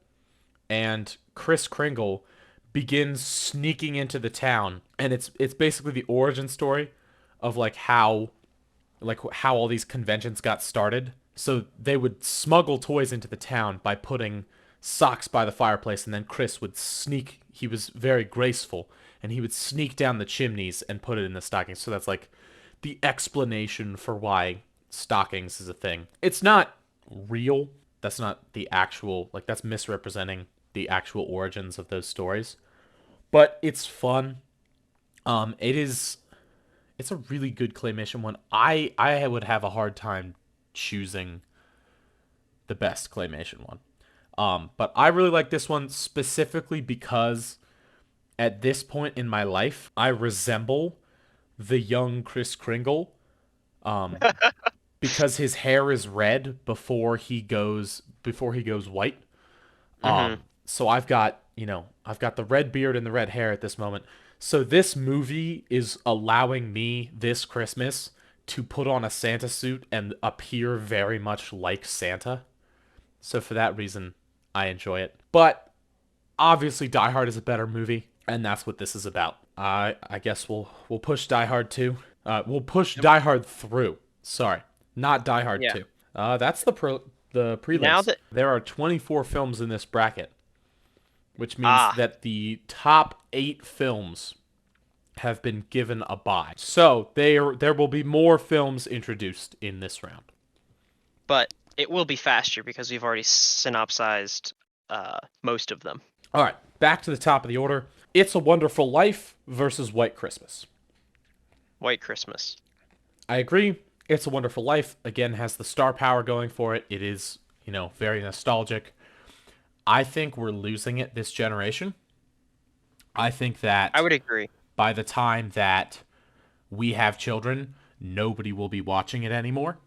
And Kris Kringle begins sneaking into the town, and it's basically the origin story of how all these conventions got started. So they would smuggle toys into the town by putting socks by the fireplace, and then Chris would sneak. He was very graceful, and he would sneak down the chimneys and put it in the stockings. So that's like the explanation for why stockings is a thing. It's not real. That's not the actual, like, that's misrepresenting the actual origins of those stories. But it's fun. It's a really good claymation one. I would have a hard time choosing the best claymation one. But I really like this one specifically because at this point in my life, I resemble the young Kris Kringle. Um, because his hair is red before he goes white. Mm-hmm. So I've got the red beard and the red hair at this moment. So this movie is allowing me this Christmas to put on a Santa suit and appear very much like Santa. So for that reason, I enjoy it. But obviously Die Hard is a better movie, and that's what this is about. I guess we'll push Die Hard 2. We'll push Yep. Die Hard through. Sorry, not Die Hard Yeah. 2. That's the Now prelims. that There are 24 films in this bracket, which means ah, that the top 8 films have been given a bye. So there will be more films introduced in this round. but it will be faster because we've already synopsized most of them. All right, back to the top of the order. It's a Wonderful Life versus White Christmas. White Christmas. I agree. It's a Wonderful Life again has the star power going for it. It is, very nostalgic. I think we're losing it this generation. I think I that would agree. by the time that we have children, nobody will be watching it anymore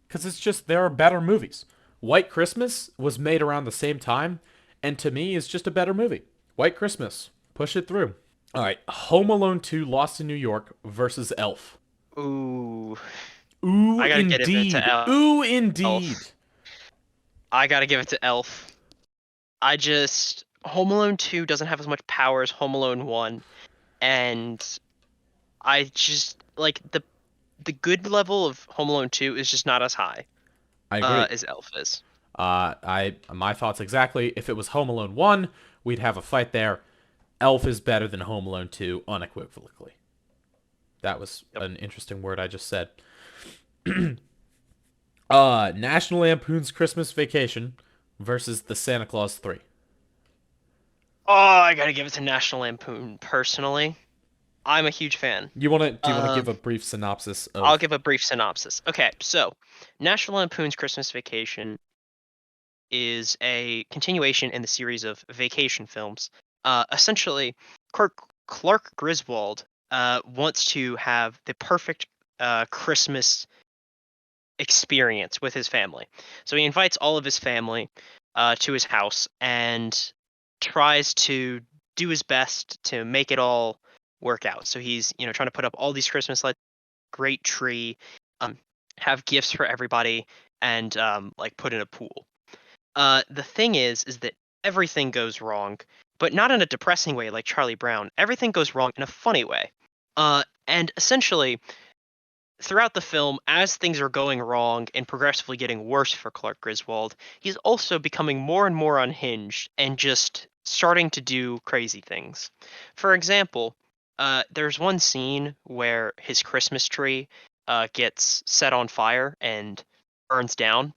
because it's just there are better movies. White Christmas was made around the same time and to me is just a better movie. White Christmas, push it through. All right, Home Alone 2 Lost in New York versus Elf. Ooh, Ooh, I gotta get it to indeed. Ooh, indeed. Elf. I gotta give it to Elf. I just Home Alone 2 doesn't have as much power as Home Alone 1, and I just like the good level of Home Alone 2 is just not as high I agree. as Elf is. I my thoughts exactly. If it was Home Alone 1, we'd have a fight there. Elf is better than Home Alone 2 unequivocally. That was Yep. an interesting word I just said. National Lampoon's Christmas Vacation versus The Santa Claus 3. Oh, I gotta give it to National Lampoon personally. I'm a huge fan. Do you want to Uh, give a brief synopsis I'll of give a brief synopsis. Okay, so National Lampoon's Christmas Vacation is a continuation in the series of vacation films. Essentially, Clark Griswold wants to have the perfect Christmas experience with his family. So he invites all of his family to his house and tries to do his best to make it all work out. So he's, trying to put up all these Christmas lights, great tree, um, have gifts for everybody, and like put in a pool. The thing is that everything goes wrong, but not in a depressing way like Charlie Brown. Everything goes wrong in a funny way. And essentially, throughout the film, as things are going wrong and progressively getting worse for Clark Griswold, he's also becoming more and more unhinged and just starting to do crazy things. For example, there's one scene where his Christmas tree gets set on fire and burns down.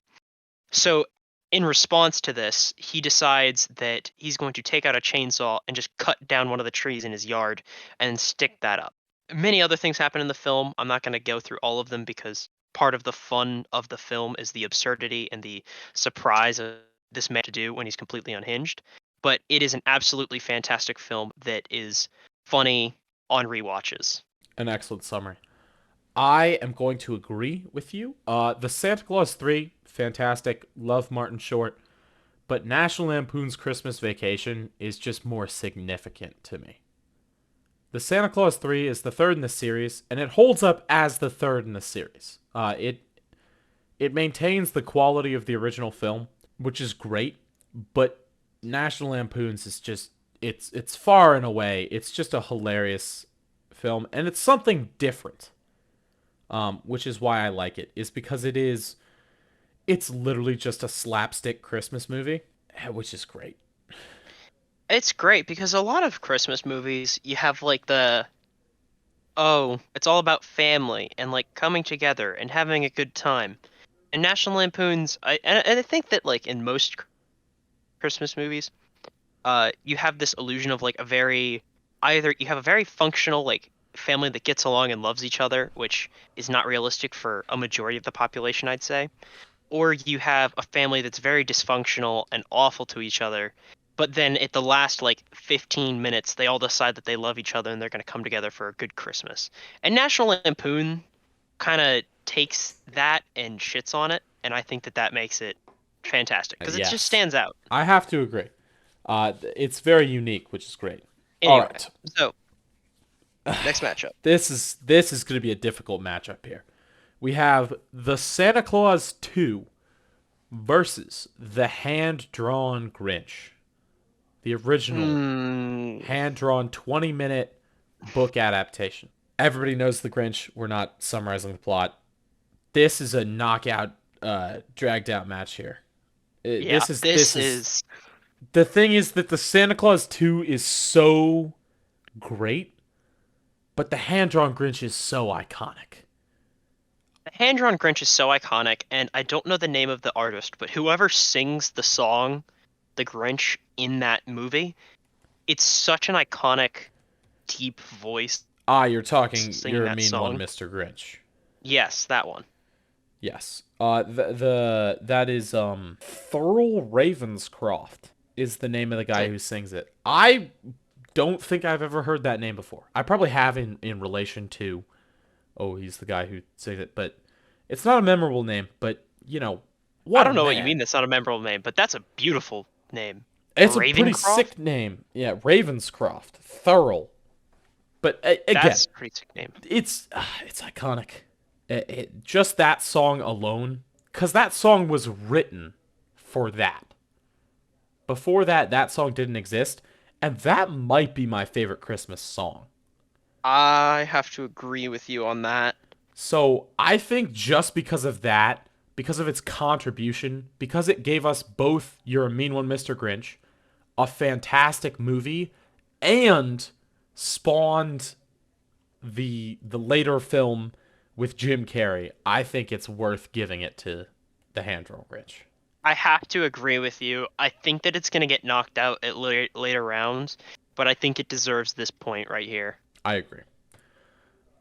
So, in response to this, he decides that he's going to take out a chainsaw and just cut down one of the trees in his yard and stick that up. Many other things happen in the film. I'm not going to go through all of them because part of the fun of the film is the absurdity and the surprise of this man to do when he's completely unhinged. But it is an absolutely fantastic film that is funny on rewatches. an excellent summary? I am going to agree with you. The Santa Claus 3, fantastic. Love Martin Short. But National Lampoon's Christmas Vacation is just more significant to me. The Santa Claus 3 is the third in the series, and it holds up as the third in the series. It maintains the quality of the original film, which is great, but National Lampoon's is just it's far and away. It's just a hilarious film, and it's something different. Which is why I like it, is because it's literally just a slapstick Christmas movie, which is great. It's great because a lot of Christmas movies, you have like it's all about family and like coming together and having a good time. And National Lampoon's, and I think that like in most Christmas movies, you have this illusion of like either you have a very functional like family that gets along and loves each other, which is not realistic for a majority of the population, I'd say, or you have a family that's very dysfunctional and awful to each other, but then at the last like 15 minutes they all decide that they love each other and they're going to come together for a good Christmas. And National Lampoon kind of takes that and shits on it, and I think that that makes it fantastic because it just Yes, stands out. I have to agree. It's very unique, which is great. All Anyway, right, so next matchup. this is going to be a difficult matchup here. We have the Santa Claus 2 versus the hand-drawn Grinch, the original Hmm. hand-drawn 20-minute book adaptation. Everybody knows the Grinch. We're not summarizing the plot. This is a knockout, dragged out match here. Yeah, This is the thing is that the Santa Claus 2 is so great, but the hand-drawn Grinch is so iconic. the hand-drawn Grinch is so iconic, and I don't know the name of the artist, but whoever sings the song "The Grinch" in that movie, it's such an iconic, deep voice Ah, singing you're a that mean one, song. Mr. Grinch. Yes, that one. Yes. That is Thurl Ravenscroft is the name of the It's guy like who sings it. I don't think I've ever heard that name before. I probably have in relation to, oh, he's the guy who sings it, but it's not a memorable name, but I what a don't know what you mean. man. That's not a memorable name, but that's a beautiful name. It's a pretty Ravencroft. sick name. Yeah, Ravenscroft. Thurl. But again, That's a pretty sick name. it's iconic. Just that song alone, because that song was written for that. Before that, that song didn't exist, and that might be my favorite Christmas song. I have to agree with you on that. So I think just because of that, because of its contribution, because it gave us both You're a Mean One, Mr. Grinch, a fantastic movie, and spawned the later film with Jim Carrey, I think it's worth giving it to the hand-drawn Grinch. I have to agree with you. I think that it's going to get knocked out at later rounds, but I think it deserves this point right here. I agree.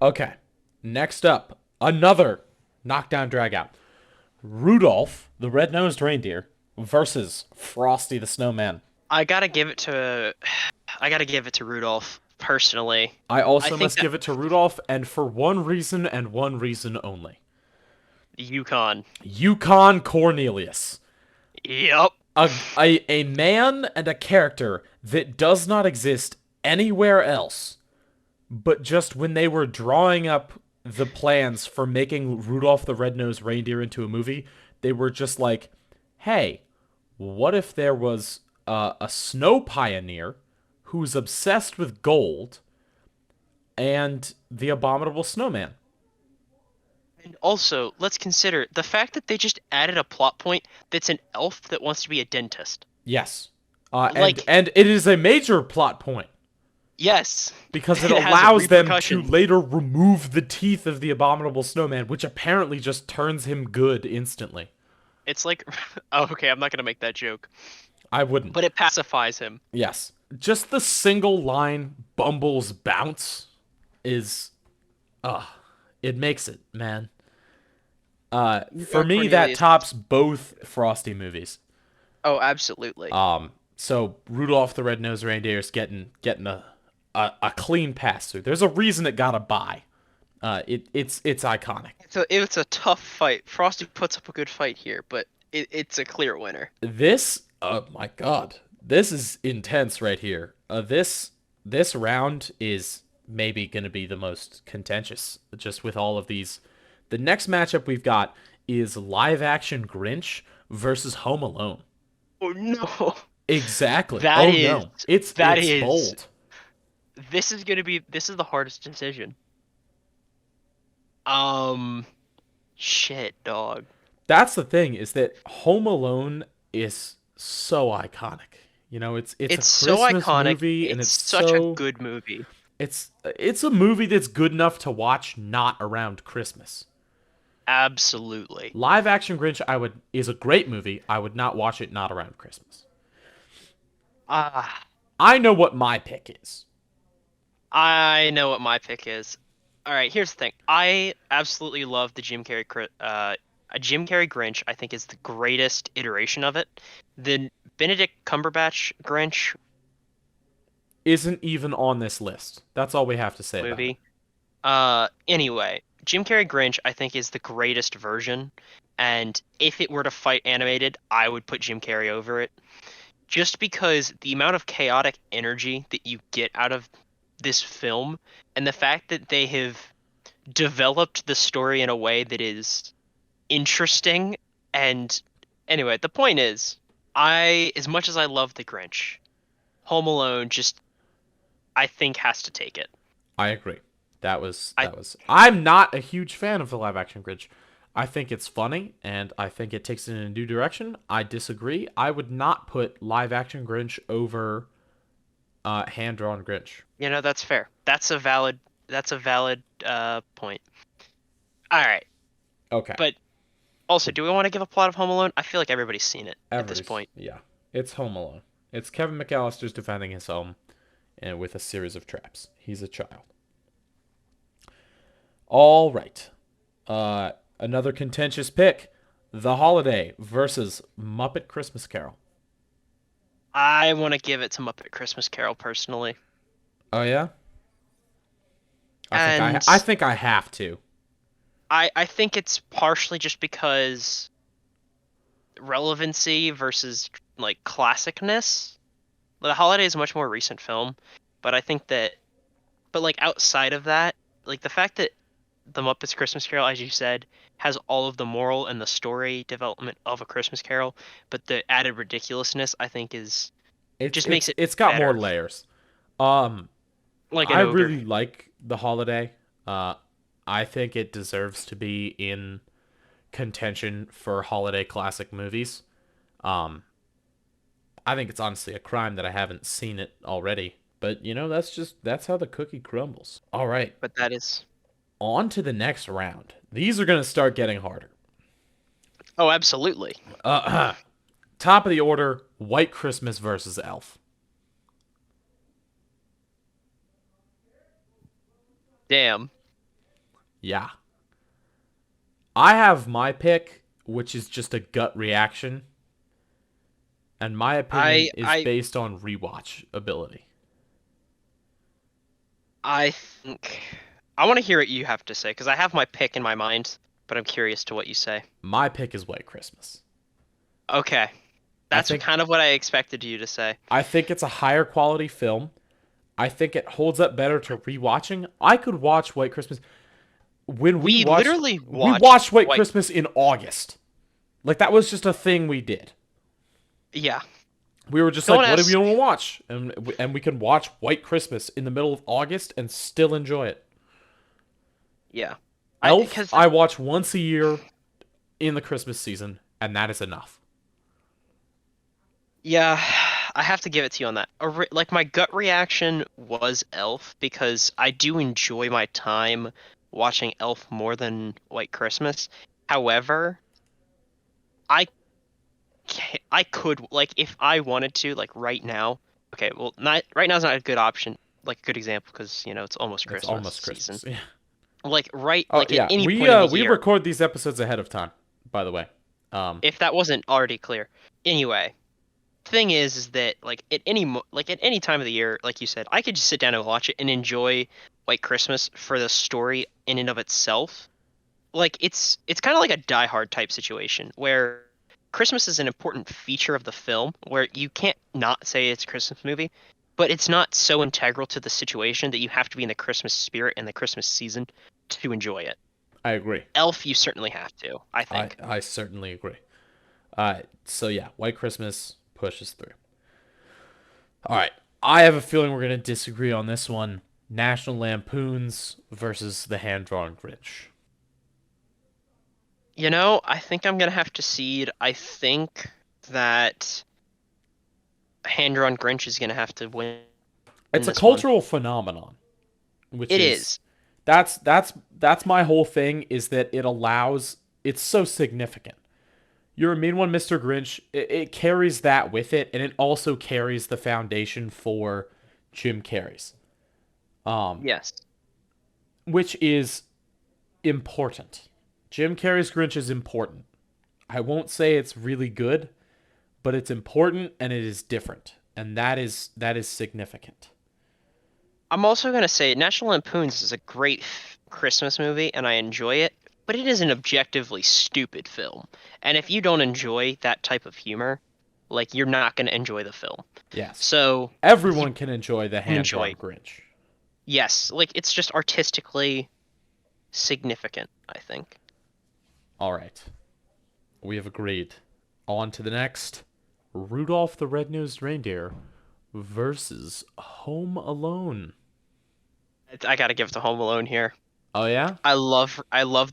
Okay, next up, another knockdown dragout. Rudolph, the red-nosed reindeer, versus Frosty the Snowman. I gotta give it to, I gotta give it to Rudolph personally. I I also think must that give it to Rudolph, and for one reason and one reason only. Yukon. Yukon Cornelius. Yep. A man and a character that does not exist anywhere else, but just when they were drawing up the plans for making Rudolph the Red-Nosed Reindeer into a movie, they were just like, hey, what if there was a snow pioneer who's obsessed with gold and the abominable snowman? And also, let's consider the fact that they just added a plot point that's an elf that wants to be a dentist. Yes. Like, And it is a major plot point yes, because it it has allows them to repercussions. later remove the teeth of the abominable snowman, which apparently just turns him good instantly. It's like, oh, okay, I'm not gonna make that joke, I wouldn't. but it pacifies him. Yes. Just the single line Bumble's bounce is it makes it, man. For me that Cornelius. tops both Frosty movies. Oh, absolutely. So Rudolph the Red-Nosed Reindeer is getting a clean pass through. There's a reason it got a bye. It's iconic. It's a tough fight. Frosty puts up a good fight here, but it's a clear winner. This, oh my God, this is intense right here. This round is maybe going to be the most contentious, just with all of these. The next matchup we've got is live action Grinch versus Home Alone. Oh no. Exactly. That Oh is no, that it's is bold. this is the hardest decision. Um Shit, dog. That's the thing, is that Home Alone is so iconic. You know, it's a It's so Christmas iconic. movie, and It's it's such a so good movie. it's a movie that's good enough to watch not around Christmas. Absolutely. Live action Grinch I would is a great movie. I would not watch it not around Christmas. Ah, I know what my pick is. I know what my pick is. All right, here's the thing. I absolutely love the Jim Carrey Grinch. I think is the greatest iteration of it. The Benedict Cumberbatch Grinch Isn't even on this list. That's all we have to say about it. movie. Anyway, Jim Carrey Grinch I think is the greatest version, and if it were to fight animated, I would put Jim Carrey over it. Just because the amount of chaotic energy that you get out of this film and the fact that they have developed the story in a way that is interesting and anyway, the point is I as much as I love The Grinch, Home Alone just I think has to take it. I agree. I That was. I'm not a huge fan of the live action Grinch. I think it's funny and I think it takes it in a new direction. I disagree. I would not put live action Grinch over hand drawn Grinch. that's fair. That's a valid point. All right. Okay. But also, do we want to give a plot of Home Alone? I feel like everybody's seen it at this Everybody's point. yeah. It's Home Alone. It's Kevin McAllister's defending his home and with a series of traps. He's a child. All right. Another contentious pick. The Holiday versus Muppet Christmas Carol. I want to give it to Muppet Christmas Carol personally. Oh yeah? And I think I have to. I think it's partially just because relevancy versus like classicness. The Holiday is a much more recent film, but I think that but like outside of that, like the fact that the Muppets Christmas Carol, as you said, has all of the moral and the story development of a Christmas Carol, but the added ridiculousness I think is just makes it It's got more better. layers. Um Like an I ogre. really like The Holiday. Uh I think it deserves to be in contention for holiday classic movies. Um I think it's honestly a crime that I haven't seen it already. But you know, that's how the cookie crumbles. All right, But that is on to the next round. These are going to start getting harder. oh, absolutely. Uh, top of the order, White Christmas versus Elf. Damn. Yeah. I have my pick, which is just a gut reaction, and my opinion I is I based on rewatch ability. I think I want to hear what you have to say because I have my pick in my mind, but I'm curious to what you say. My pick is White Christmas. Okay. I That's think kind of what I expected you to say. I think it's a higher quality film. I think it holds up better to rewatching. I could watch White Christmas when We literally we watched watched White White. Christmas in August. Like that was just a thing we did. Yeah. We were just Don't like, what do we ask. want to watch? And we can watch White Christmas in the middle of August and still enjoy it. Yeah. I Elf, because I watch once a year in the Christmas season, and that is enough. yeah, I have to give it to you on that. Like my gut reaction was Elf because I do enjoy my time watching Elf more than White Christmas. However, I I could like if I wanted to like right now. Okay, well, not right now is not a good option, like a good example because it's almost It's Christmas almost season. Christmas. Yeah. Like Oh at yeah, any point in the we year, record these episodes ahead of time. By the way, um, if that wasn't already clear. Anyway, thing is that like at any time of the year, like you said, I could just sit down and watch it and enjoy White Christmas for the story in and of itself. Like it's kind of like a Die Hard type situation where Christmas is an important feature of the film where you can't not say it's a Christmas movie, but it's not so integral to the situation that you have to be in the Christmas spirit and the Christmas season to enjoy it. I agree. Elf, you certainly have to, I I think. I certainly agree. So yeah, White Christmas pushes through. All right. I have a feeling we're gonna disagree on this one. National Lampoons versus the hand-drawn Grinch. I think I'm gonna have to cede. I think that Hand-Drawn Grinch is gonna have to win It's a this one. cultural phenomenon, which It is is. that's my whole thing is that it's so significant. You're a mean one, Mr. Grinch. It carries that with it, and it also carries the foundation for Jim Carrey's, Yes. which is important. Jim Carrey's Grinch is important. I won't say it's really good, but it's important and it is different, and that is significant. I'm also gonna say National Lampoons is a great Christmas movie, and I enjoy it, but it is an objectively stupid film. And if you don't enjoy that type of humor, like you're not gonna enjoy the film. Yes, So you everyone can enjoy the can enjoy. hand-drawn Grinch. Yes, like it's just artistically significant, I think. All right, we have agreed. On to the next. Rudolph the Red-Nosed Reindeer versus Home Alone. I gotta give it to Home Alone here. Oh yeah, I love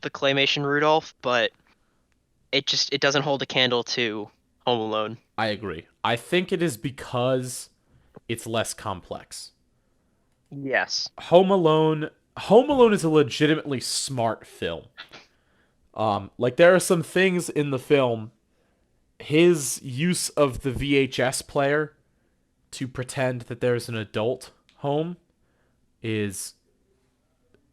the claymation Rudolph, but it doesn't hold a candle to Home Alone. I agree. I think it is because it's less complex. Yes. Home Alone is a legitimately smart film. Like there are some things in the film, his use of the VHS player to pretend that there's an adult home is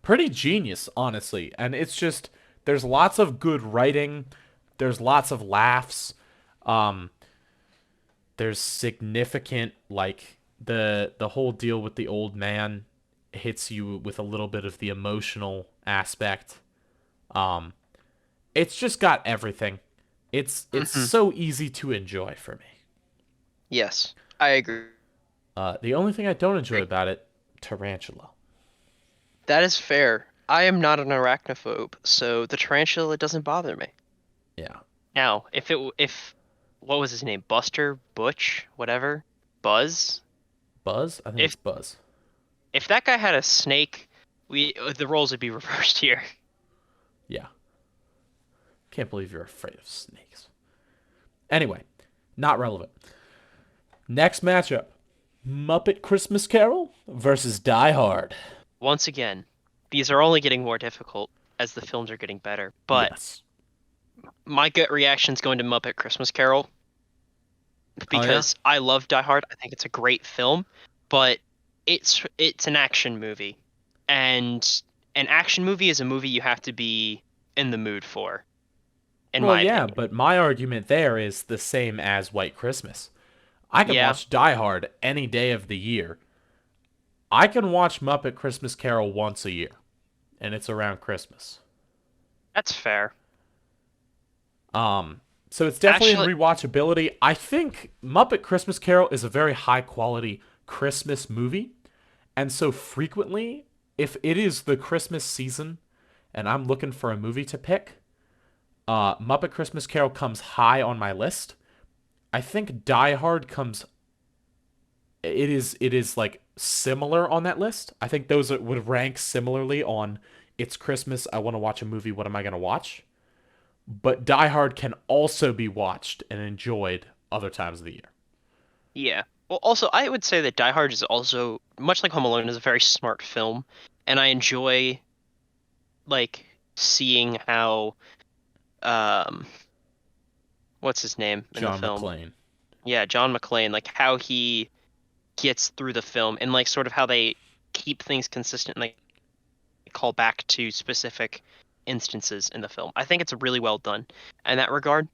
pretty genius, honestly. And it's just there's lots of good writing, there's lots of laughs. Um there's significant like the whole deal with the old man hits you with a little bit of the emotional aspect. Um it's just got everything. It's Hmm. so easy to enjoy for me. Yes. I agree. The only thing I don't enjoy about it, tarantula. That is fair. I am not an arachnophobe, so the tarantula doesn't bother me. Yeah. Now, if what was his name? Buster, Butch, whatever, Buzz. Buzz? I think If it's Buzz. if that guy had a snake, we the roles would be reversed here. Yeah. Can't believe you're afraid of snakes. Anyway, not relevant. Next matchup, Muppet Christmas Carol versus Die Hard. Once again, these are only getting more difficult as the films are getting better. But Yes. my gut reaction is going to Muppet Christmas Carol Oh yeah. because I love Die Hard. I think it's a great film, but it's an action movie, and an action movie is a movie you have to be in the mood for, in Well, my yeah, opinion. but my argument there is the same as White Christmas. I can Yeah, watch Die Hard any day of the year. I can watch Muppet Christmas Carol once a year, and it's around Christmas. that's fair. So it's definitely in Actually, rewatchability. I think Muppet Christmas Carol is a very high quality Christmas movie, and so frequently, if it is the Christmas season and I'm looking for a movie to pick, Muppet Christmas Carol comes high on my list. I think Die Hard comes. It is like similar on that list. I think those would rank similarly on. It's Christmas. I want to watch a movie. What am I gonna watch? But Die Hard can also be watched and enjoyed other times of the year. yeah. Well, also, I would say that Die Hard is also, much like Home Alone, is a very smart film, and I enjoy like seeing how um what's his name in the John film? McClane. Yeah, John McClane, like how he gets through the film and like sort of how they keep things consistent and like call back to specific instances in the film. I think it's really well done in that regard.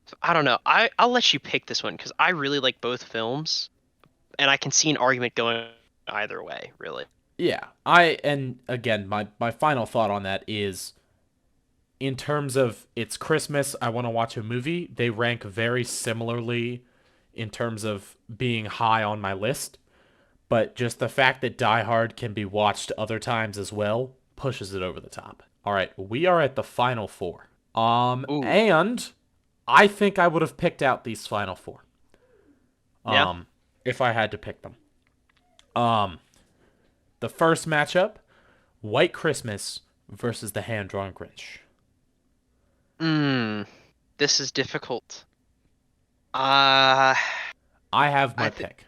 So, I don't know. I'll let you pick this one because I really like both films and I can see an argument going either way, really. Yeah, and again, my final thought on that is, in terms of it's Christmas, I want to watch a movie, they rank very similarly in terms of being high on my list. But just the fact that Die Hard can be watched other times as well pushes it over the top. All right, we are at the final four. Ooh, And I think I would have picked out these final four. yeah. Um, if I had to pick them. Um, the first matchup, White Christmas versus the Hand Drawn Grinch. Mm, this is difficult. Uh, I have I my think pick.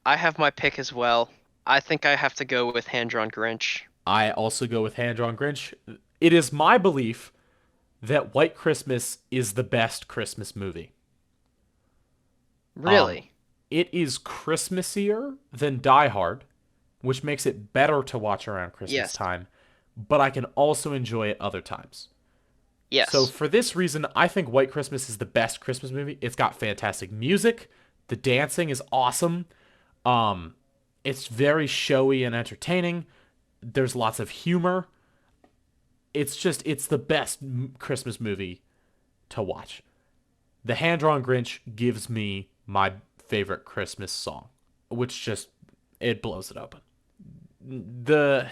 I have my pick as well. I think I have to go with Hand Drawn Grinch. I also go with Hand Drawn Grinch. It is my belief that White Christmas is the best Christmas movie. Um, Really? it is Christmassier than Die Hard, which makes it better to watch around Christmas Yes. time, but I can also enjoy it other times. So Yes. for this reason, I think White Christmas is the best Christmas movie. It's got fantastic music. The dancing is awesome. Um, it's very showy and entertaining. There's lots of humor. It's the best Christmas movie to watch. The Hand Drawn Grinch gives me my favorite Christmas song, which just it blows it open. The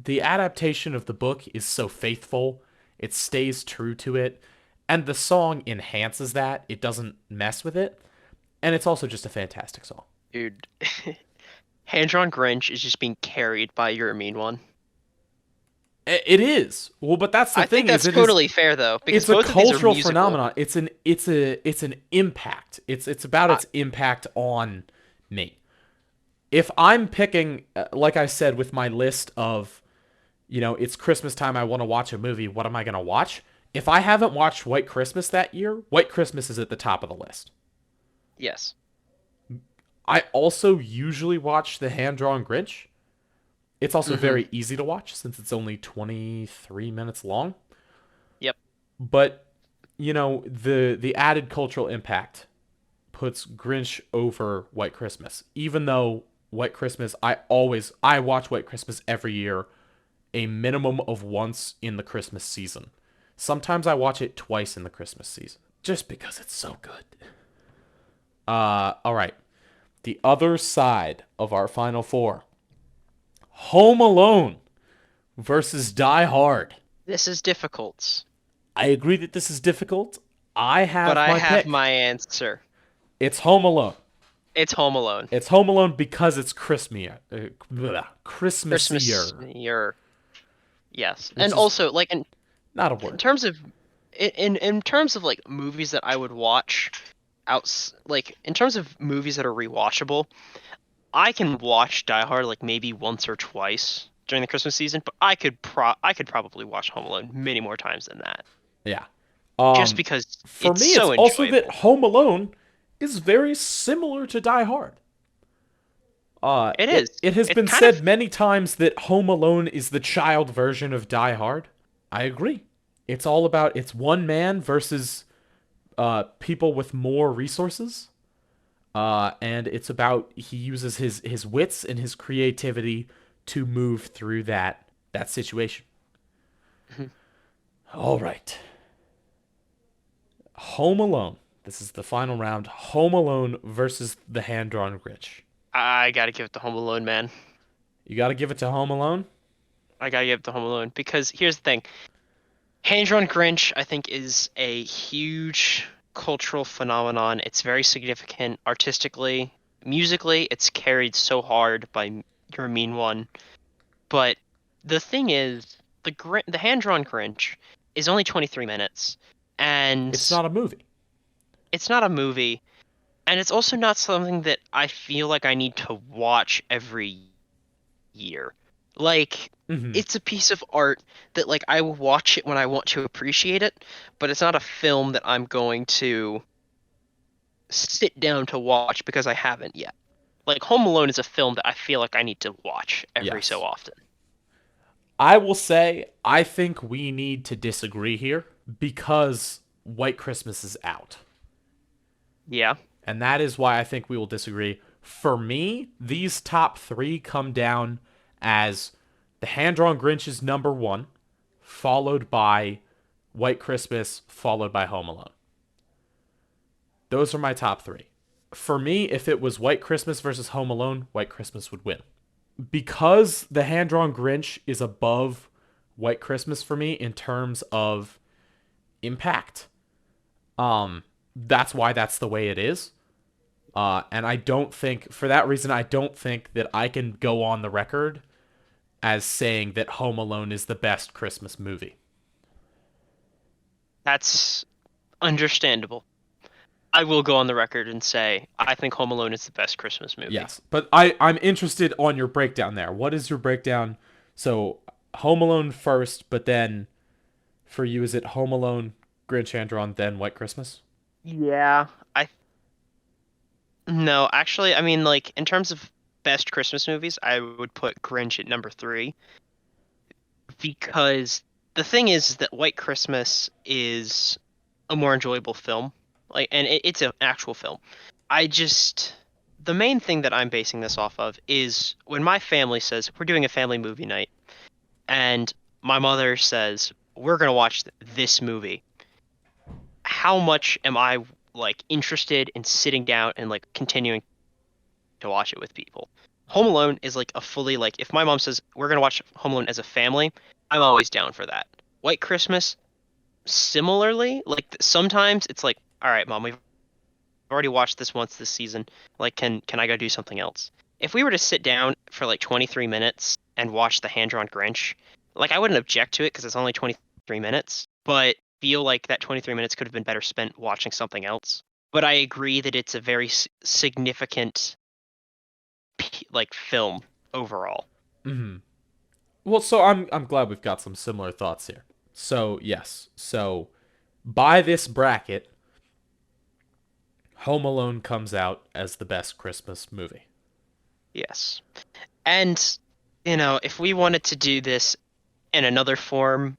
the adaptation of the book is so faithful. It stays true to it, and the song enhances that. It doesn't mess with it, and it's also just a fantastic song. Dude, Hand Drawn Grinch is just being carried by You're a Mean One. It is. Well, but that's the I think thing is that's it is totally fair though, because it's a both of these are cultural musical. phenomenon. It's an impact. It's about I, its impact on me. If I'm picking, like I said, with my list of, it's Christmas time, I want to watch a movie, what am I going to watch? If I haven't watched White Christmas that year, White Christmas is at the top of the list. yes. I also usually watch The Hand Drawn Grinch. It's also Mm-hmm. very easy to watch since it's only 23 minutes long. Yep. But, the added cultural impact puts Grinch over White Christmas. Even though White Christmas, I watch White Christmas every year, a minimum of once in the Christmas season. Sometimes I watch it twice in the Christmas season, just because it's so good. All right. The other side of our final four, Home Alone versus Die Hard. This is difficult, I agree that this is difficult. I but have I my have pick. my answer. It's Home Alone. It's Home Alone. It's Home Alone because it's Christmas Christmassier, year. Yes. which And is also like not a in word. terms of in terms of like movies that I would watch like in terms of movies that are rewatchable, I can watch Die Hard like maybe once or twice during the Christmas season, but I could probably watch Home Alone many more times than that Yeah. just Um, because for it's me, it's so also that enjoyable. Home Alone is very similar to Die Hard. It It is. it has It's been kind of said many times that Home Alone is the child version of Die Hard. I agree. It's one man versus people with more resources. And it's about he uses his wits and his creativity to move through that situation. All right. Home Alone. This is the final round. Home Alone versus the Hand Drawn Grinch. I gotta give it to Home Alone, man. You got to give it to Home Alone. I gotta give it to Home Alone because here's the thing. Hand Drawn Grinch, I think, is a huge cultural phenomenon. It's very significant artistically, musically. It's carried so hard by Your Mean One. But the thing is, the Hand Drawn Grinch is only 23 minutes, and It's not a movie. it's not a movie, and it's also not something that I feel like I need to watch every year. Like, Hmm. it's a piece of art that like I will watch it when I want to appreciate it, but it's not a film that I'm going to sit down to watch because I haven't yet. Like Home Alone is a film that I feel like I need to watch every so Yes. often. I will say I think we need to disagree here because White Christmas is out. Yeah. And that is why I think we will disagree. For me, these top three come down as The Hand Drawn Grinch is number one, followed by White Christmas, followed by Home Alone. Those are my top three. For me, if it was White Christmas versus Home Alone, White Christmas would win. Because The Hand Drawn Grinch is above White Christmas for me in terms of impact, that's why that's the way it is. And I don't think, for that reason, I don't think that I can go on the record as saying that Home Alone is the best Christmas movie. That's understandable. I will go on the record and say I think Home Alone is the best Christmas movie. Yes, but I'm interested on your breakdown there. What is your breakdown? So Home Alone first, but then for you, is it Home Alone, Grinch Hand Drawn, then White Christmas? Yeah, I no, actually, I mean like in terms of best Christmas movies, I would put Grinch at number 3 because the thing is that White Christmas is a more enjoyable film. Like, and it's an actual film. I just the main thing that I'm basing this off of is when my family says we're doing a family movie night, and my mother says we're gonna watch this movie. How much am I like interested in sitting down and like continuing to watch it with people? Home Alone is like a fully like if my mom says we're gonna watch Home Alone as a family, I'm always down for that. White Christmas, similarly, like sometimes it's like, all right, mom, we've already watched this once this season. Like, can I go do something else? If we were to sit down for like 23 minutes and watch the hand-drawn Grinch, like I wouldn't object to it because it's only 23 minutes, but feel like that 23 minutes could have been better spent watching something else. But I agree that it's a very significant like film overall. Mm-hmm. Well, so I'm glad we've got some similar thoughts here. So yes, so by this bracket, Home Alone comes out as the best Christmas movie. Yes. And if we wanted to do this in another form,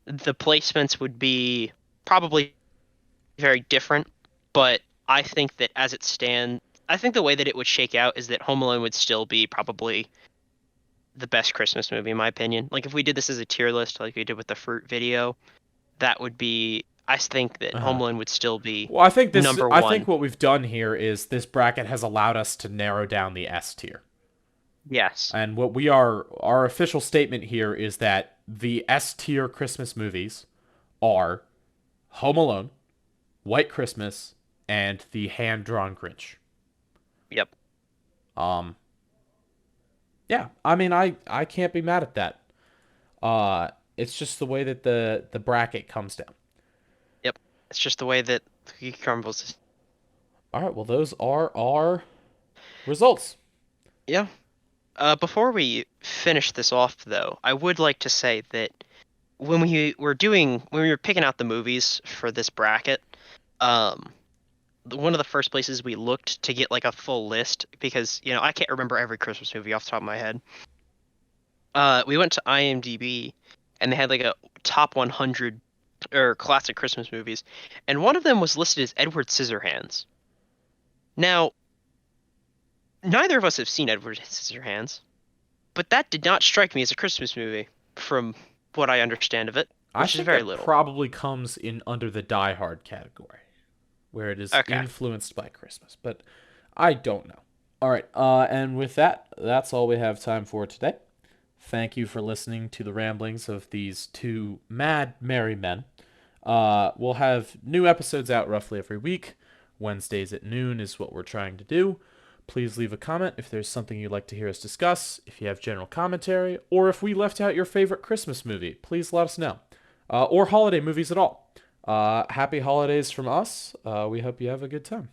the placements would be probably very different, but I think that as it stands, I think the way that it would shake out is that Home Alone would still be probably the best Christmas movie in my opinion. Like if we did this as a tier list like we did with the fruit video, that would be I think that Uh-huh. Home Alone would still be Well, number I think one. what we've done here is this bracket has allowed us to narrow down the S tier. Yes. And our official statement here is that the S tier Christmas movies are Home Alone, White Christmas, and the Hand Drawn Grinch. Yep. Um, yeah, I mean, I can't be mad at that. It's just the way that the bracket comes down. Yep. It's just the way that he crumbles. All right, well, those are our results. Yeah. Before we finish this off, though, I would like to say that when we were picking out the movies for this bracket, um, one of the first places we looked to get like a full list because I can't remember every Christmas movie off the top of my head. We went to IMDb and they had like a top 100 or classic Christmas movies, and one of them was listed as Edward Scissorhands. Now, neither of us have seen Edward Scissorhands, but that did not strike me as a Christmas movie from what I understand of it, I which is think very that little. probably comes in under the Die Hard category, where it is Okay. influenced by Christmas, but I don't know. All right, and with that, that's all we have time for today. Thank you for listening to the ramblings of these two mad, merry men. We'll have new episodes out roughly every week. Wednesdays at noon is what we're trying to do. Please leave a comment if there's something you'd like to hear us discuss, if you have general commentary, or if we left out your favorite Christmas movie, please let us know. Or holiday movies at all. Happy holidays from us. We hope you have a good time.